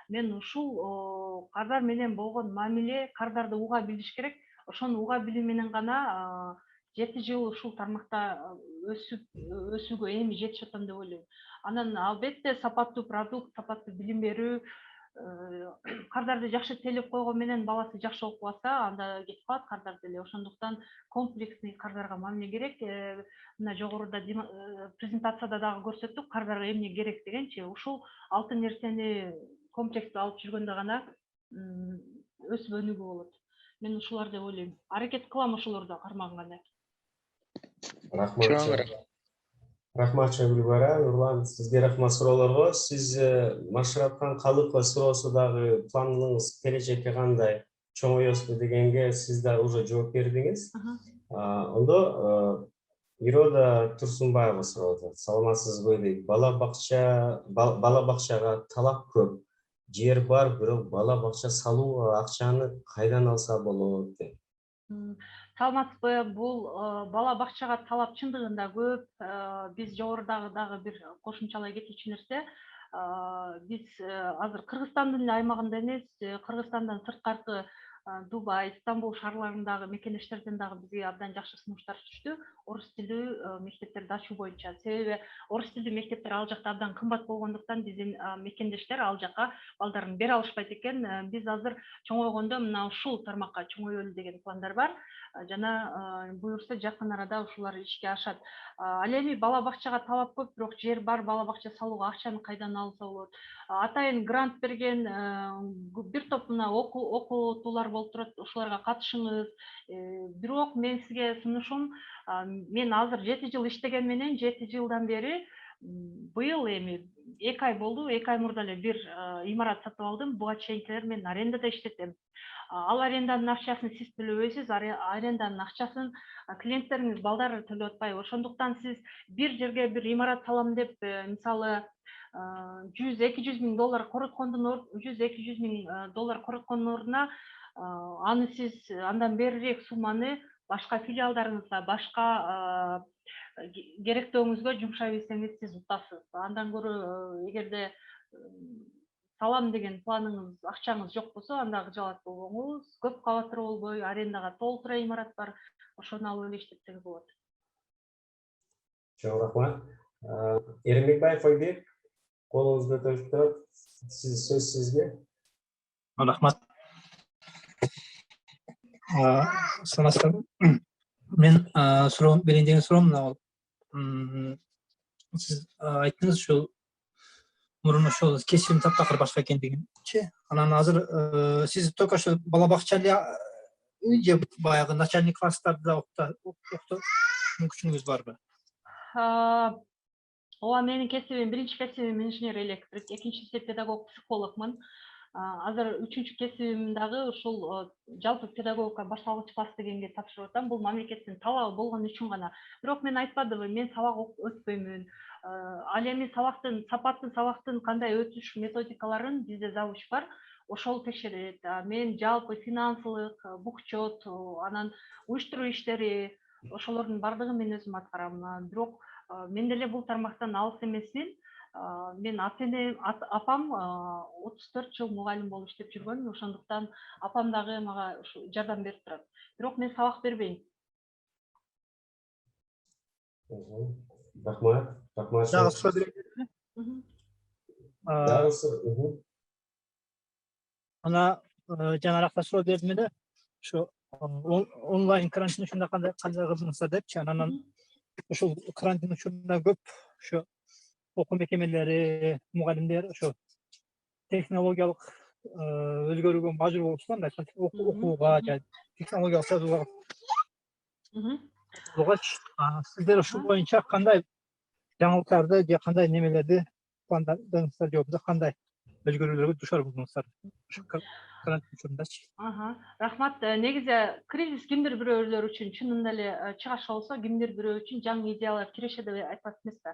Мен ушул кардар менен болгон мамиле, кардарды уга билиш керек. Ошону уга билүү менен гана 7 жыл ушул тармакта өсүүгө эми жетишип атам деп ойлойм. Анан албетте сапаттуу продукт, сапаттуу билим берүү, кардарды жакшы тейлеп койгон менен баласы жакшы окуп алса, анда кетип калат кардар деле. Ошондуктан комплексный кардарга мамиле керек. Мына жогоруда презентацияда дагы көрсөттүк, кардарга эмне керек дегенчи. Ушул 6 нерсени комплекстүү алып жүргөндө гана өсүп өнүгүү болот. Мен ушулар деп ойлойм. Аракет кылам ошолорду кармаганга. Рахмат Гүлбара. Нурлан, сизге рахмат суроолорго. Сиз Машраткан Калыкова суроосу дагы планыңыз келечекке кандай чоңоесузбу дегенге сиз да уже жооп бердиңиз. Ондо Ирода Турсунбаева суроо. Саламатсызбы дейт. Бала бакчага талап көп. Жер бар, бирок бала бакча салууга акчаны кайдан алса болот дейт. Саламатсызбы, бул бала бакчага талап чындыгында көп. Биз жогорудагы дагы бир кошумчалай кетүүчү нерсе. Биз азыр Кыргызстандын аймагында эмес, Кыргызстандан сырткаркы Дубай, Стамбул шаарларындагы мекендештерден дагы бизге абдан жакшы сунуштар түштү. Орус тилдүү мектептерди ачуу боюнча. Себеби орус тилдүү мектептер ал жакта абдан кымбат болгондуктан биздин мекендештер ал жака балдарын бере алышпайт экен. Биз азыр чоңойгондо мына ушул тармакка чоңойлу деген пландар бар. Жана буюрса жакын арада ушулар ишке ашат. Ал эми бала бакчага талап көп, бирок жер бар, бала бакча салууга акчаны кайдан алса болот? Атайын грант берген бир топ мына окутуулар болуп турат, ошолорго катышыңыз. Бирок мен сизге сунушум, мен азыр 7 жыл иштеген менен 7 жылдан бери быйыл эми 2 ай болду, 2 ай мурда эле бир имарат сатып алдым. Буга чейинкилер мен арендада иштетем. Ал аренданын акчасын сиз төлөбөйсүз, аренданын акчасын клиенттериңиз балдары төлөп атпайбы. Ошондуктан сиз бир жерге бир имарат салам деп, мисалы 100-200 миң доллар короткондун 100-200 миң доллар короткондун ордуна аны сиз андан берирээк сумманы башка филиалдарыңызга, башка керектөөңүзгө жумшай берсеңиз сиз утасыз. Андан көрө эгерде салам деген планыңыз, акчаңыз жок болсо, анда кыжалат болбоңуз. Көп кабаттуу болбой, арендага толтура имарат бар. Ошону алып эле иштетсеңиз болот. Чоң рахмат. Эренбекбаев Айбек, колуңузду көтөрүп турат. Сөз сизге. Рахмат. Саламатсыздарбы. Мен суроо берейин деген суроом мына болуп. Сиз айттыңыз ушул мурун ошол кесибин таптакыр башка экендигинчи. Анан азыр сиз только ошо бала бакчали же баягы начальник класстарда окутуу мүмкүнчүлүгүңүз барбы? Ооба, менин кесибим, биринчи кесибим инженер электрик, экинчиси педагог психологмун. Азыр үчүнчү кесибим дагы ушул жалпы педагогика башталгыч класс дегенге тапшырып атам. Бул мамлекеттин талабы болгон үчүн гана. Бирок мен айтпадымбы, мен сабак өтпөймүн. Ал эми сабактын сапатын, сабактын кандай өтүш методикаларын бизде завуч бар. Ошол текшерет. Мен жалпы финансылык, букчот, анан уюштуруу иштери, ошолордун бардыгын мен өзүм аткарам. Бирок мен деле бул тармактан алыс эмесмин. Мен апам 34 жыл мугалим болуп иштеп жүргөн, ошондуктан апам дагы мага жардам берип турат. Бирок мен сабак бербейм. Рахмат. Дагы суроо берейинби? Ана жанаракта суроо бердим эле. Ошо онлайн карантин учурунда кандай кылдыңыздар депчи. Анан ошол карантин учурунда көп ошо окуу мекемелери, мугалимдер ошо технологиялык өзгөрүүгө мажбур болушкан да, окууга же технологиялык жазууга. Сиздер ушул боюнча кандай жаңылыктарды же кандай немелерди пландадыңыздар же болбосо кандай өзгөрүүлөргө душар болдуңуздар карантин учурундачы? Рахмат. Негизи кризис кимдир бирөөлөр үчүн чынында эле чыгаша болсо, кимдир бирөө үчүн жаңы идеялар киреше деп айтпак эмес да.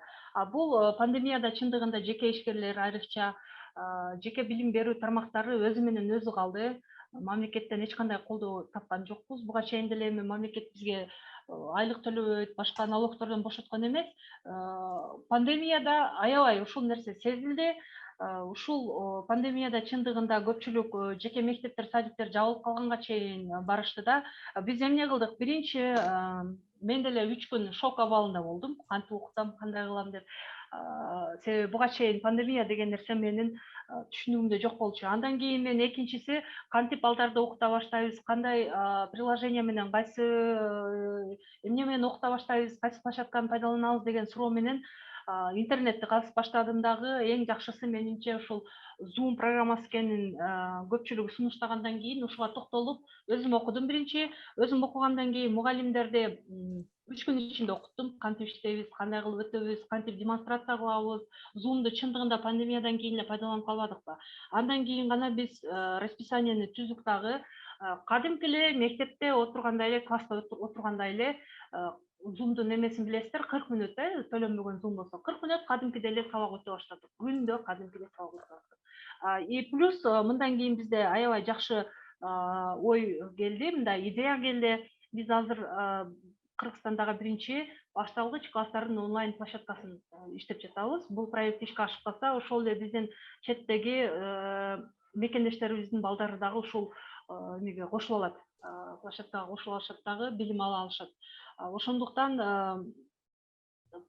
Бул пандемияда чындыгында жеке ишкерлер, айрыкча жеке билим берүү тармактары өзү менен өзү калды. Мамлекеттен эч кандай колдоо тапкан жокпуз. Буга чейин деле эми мамлекет бизге айлык төлөбөйт, башка налогтордон бошоткон эмес. Пандемияда аябай ушул нерсе сезилди. Ушул пандемияда чындыгында көпчүлүк жеке мектептер, садиктер жабылып калганга чейин барышты да. Биз эмне кылдык? Биринчи мен деле 3 күн шок абалында болдум. Кантип окутам, кандай кылам деп. Себеби буга чейин пандемия деген нерсе менин түшүнүгүмдө жок болчу. Андан кийин мен экинчиси кантип балдарды окута баштайбыз, кандай приложение менен кайсы эмне менен окута баштайбыз, кайсы площадканы пайдаланабыз деген суроо менен интернетти казып баштадым дагы. Эң жакшысы менимче ушул Zoom программасы экенин көпчүлүгү сунуштагандан кийин ушуга токтолуп өзүм окудум биринчи. Өзүм окугандан кийин мугалимдерди 3 күн ичинде окуттум. Кантип иштейбиз, кандай кылып өтөбүз, кантип демонстрация кылабыз. Zoom'ду чындыгында пандемиядан кийин эле пайдаланып калбадыкпы. Андан кийин гана биз расписаниени түздүк дагы. Кадимки эле мектепте отургандай эле, класста отургандай эле Zoom'дун немесин билесиздер, 40 мүнөт төлөнбөгөн Zoom болсо, 40 мүнөт кадимки эле сабак өтө баштадык. Күндө кадимки эле сабак өтө баштадык. И плюс мындан кийин бизде аябай жакшы ой келди, мындай идея келди. Биз азыр Кыргызстандагы биринчи башталгыч класстардын онлайн площадкасын иштеп жатабыз. Бул проект ишке ашып калса, ошол эле биздин четтеги мекендештерибиздин балдары дагы ушул эмеге кошулуп алат. Площадкага кошулуп алышат дагы, билим ала алышат. Ошондуктан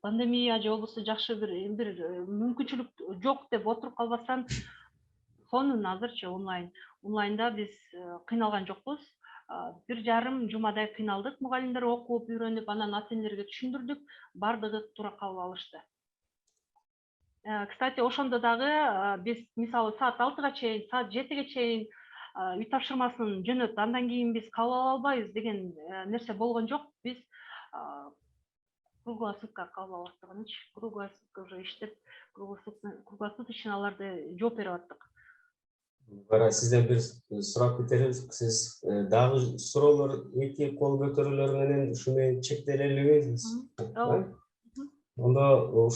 пандемия же болбосо жакшы бир мүмкүнчүлүк жок деп отуруп калбастан, сонун азырчы онлайнда биз кыйналган жокпуз. 1,5 жумадай кыйналдык, мугалимдер окуп, үйрөнүп, анан ата энелерге түшүндүрдүк, бардыгы туура кабыл алышты. Кстати, ошондо дагы биз мисалы саат 6-га чейин, саат 7-ге чейин үй тапшырмасын жөнөт, андан кийин биз кабыл ала албайбыз деген нерсе болгон жок. Биз круглая сутка кабыл алып аттыгынчы, круглая сутка уже иштеп, круглосуточно аларды жооп берип аттык. Бара сизден бир сурап кетербиз. Сиз дагы суроолор эки кол көтөрүүлөр менен ушу менен чектелелибиз. Ондо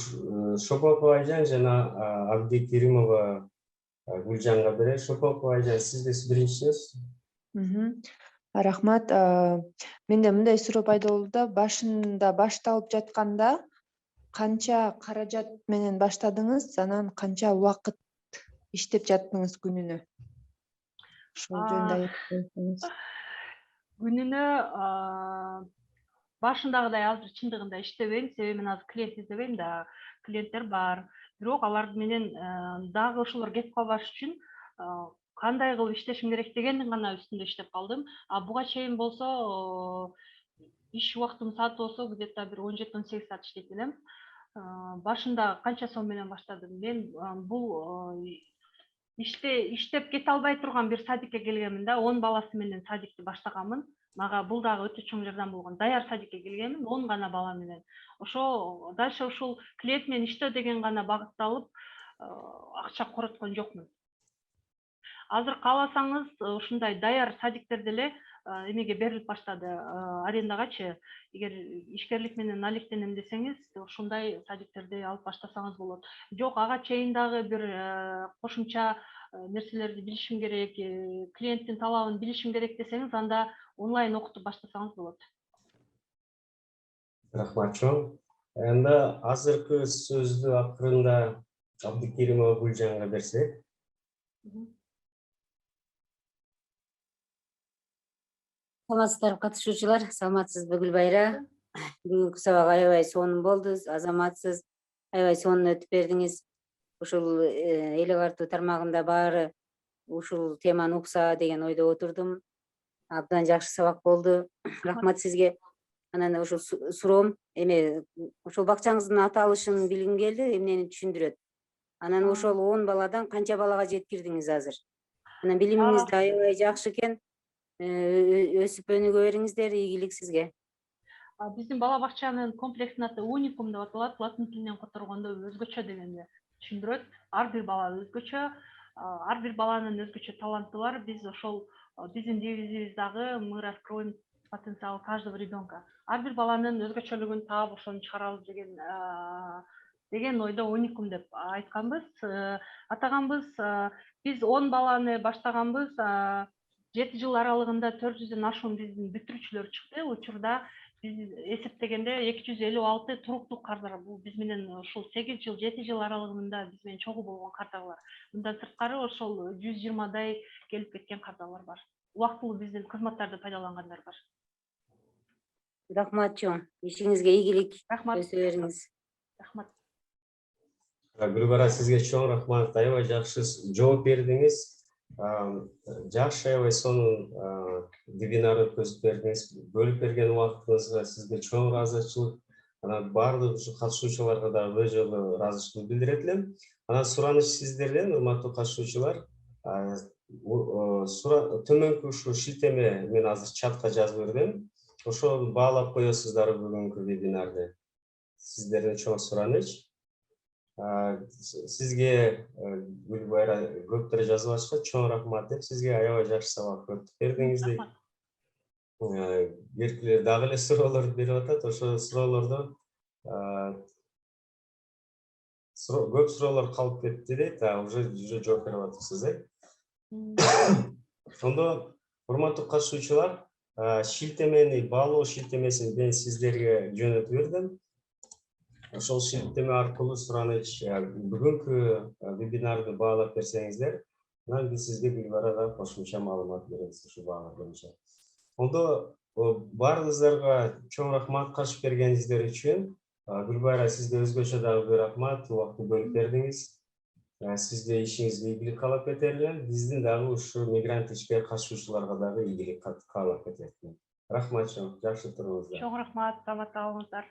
Шопокова айжан жана Абдикеримова Гүлжанга берет. Шопокова айжан, сиз биринчисиз. Рахмат. Менде мындай суроо пайда болду да, башында башталып жатканда канча каражат менен баштадыңыз, анан канча убакыт иштеп жаттыңыз күнүнө? Ошол жөнүндө айтсаңыз. Күнүнө башындагыдай азыр чындыгында иштебейм, себеби мен азыр клиент издебейм да, клиенттер бар. Бирок алар менен дагы ошолор кетип калбаш үчүн кандай кылып иштешим керек дегендин гана үстүндө иштеп калдым. А буга чейин болсо иш убактым саат болсо где-то бир 17-18 саат иштейт элем. Башында канча сом менен баштадым? Мен бул иштеп кете албай турган бир садикке келгенмин да, 10 баласы менен садикти баштаганмын. Мага бул дагы өтө чоң жардам болгон. Даяр садикке келгенмин, 10 гана бала менен. Ошо дальше ушул клиент менен иштөө деген гана багытталып, акча короткон жокмун. Азыр кааласаңыз, ушундай даяр садиктер деле эмеге берилип баштады, арендагачы. Эгер ишкерлик менен алектенем десеңиз, ушундай садиктерди алып баштасаңыз болот. Жок, ага чейин дагы бир кошумча нерселерди билишим керек, клиенттин талабын билишим керек десеңиз, анда онлайн окутуп баштасаңыз болот. Рахмат чоң. Анда азыркы сөздү акырында Абдыкеримова Гүлжанга берсек. Саламатсыздар катышуучулар, саламатсызбы Гүлбайра? Бүгүнкү сабак аябай сонун болду, азаматсыз, аябай сонун өтүп бердиңиз. Ушул эл агартуу тармагында баары ушул теманы укса деген ойдо отурдум. Абдан жакшы сабак болду. Рахмат сизге. Анан ушул суроом эме ошол бакчаңыздын аталышын билгим келди, эмнени түшүндүрөт. Анан ошол 10 баладан канча балага жеткирдиңиз азыр? Анан билимиңиз да аябай жакшы экен. Өсүп өнүгө бериңиздер, ийгилик сизге. Биздин бала бакчанын комплексинин аты уникум деп аталат, латын тилинен которгондо өзгөчө дегенди түшүндүрөт. Ар бир бала өзгөчө, ар бир баланын өзгөчө таланты бар. Биз ошол биздин девизибиздагы мы раскроем потенциал каждого ребенка. Ар бир баланын өзгөчөлүгүн таап ошону чыгарабыз деген ойдо уникум деп айтканбыз, атаганбыз. Биз 10 баланы баштаганбыз. 7 жыл аралыгында 400дөн ашуун биздин бүтүрүүчүлөр чыкты. Учурда биз эсептегенде 256 туруктуу кардар. Бул биз менен ушул 8 жыл, 7 жыл аралыгында биз менен чогуу болгон кардарлар. Мындан сырткары ошол 120дай келип кеткен кардарлар бар. Убактылуу биздин кызматтарды пайдалангандар бар. Рахмат чоң. Ишиңизге ийгилик. Рахмат. Өсө бериңиз. Рахмат. Гүлбара, сизге чоң рахмат. Аябай жакшы жооп бердиңиз. Жакшы аябай сонун вебинар өткөзүп бердиңиз. Бөлүп берген убактыңызга сизге чоң ыраазычылык. Анан баардык катышуучуларга да бул жолу ыраазычылык билдирет элем. Анан сураныч сиздерден, урматтуу катышуучулар, төмөнкү ушу шилтеме мен азыр чатка жазып бердим. Ошол баалап коесуздар бүгүнкү вебинарды. Сиздерден чоң сураныч. Сизге Гүлбайра көптөр жазып атышат, чоң рахмат деп, сизге аябай жакшы сабак өтүп бердиңиздер. Эркилер дагы эле суроолор берип атат, ошо суроолордо көп суроолор калып кетти дейт, уже жооп берип атасыз, Ошондо, урматтуу катышуучулар, шилтемени, баалоо шилтемесин мен сиздерге жөнөтүп бердим. Ошол шилтеме аркылуу сураныч бүгүнкү вебинарды баалап берсеңиздер, анан биз сизге Гүлбарага кошумча маалымат беребиз ушул баалар боюнча. Ондо баарыңыздарга чоң рахмат катышып бергениңиздер үчүн. Гүлбайра, сизге өзгөчө дагы бир рахмат, убакытты бөлүп бердиңиз. Сизге ишиңизге ийгилик каалап кетер элем. Биздин дагы ушу мигрант ишке катышуучуларга дагы ийгилик каалап кетет. Рахмат чоң, жакшы туруңуздар. Чоң рахмат, саламатта болуңуздар.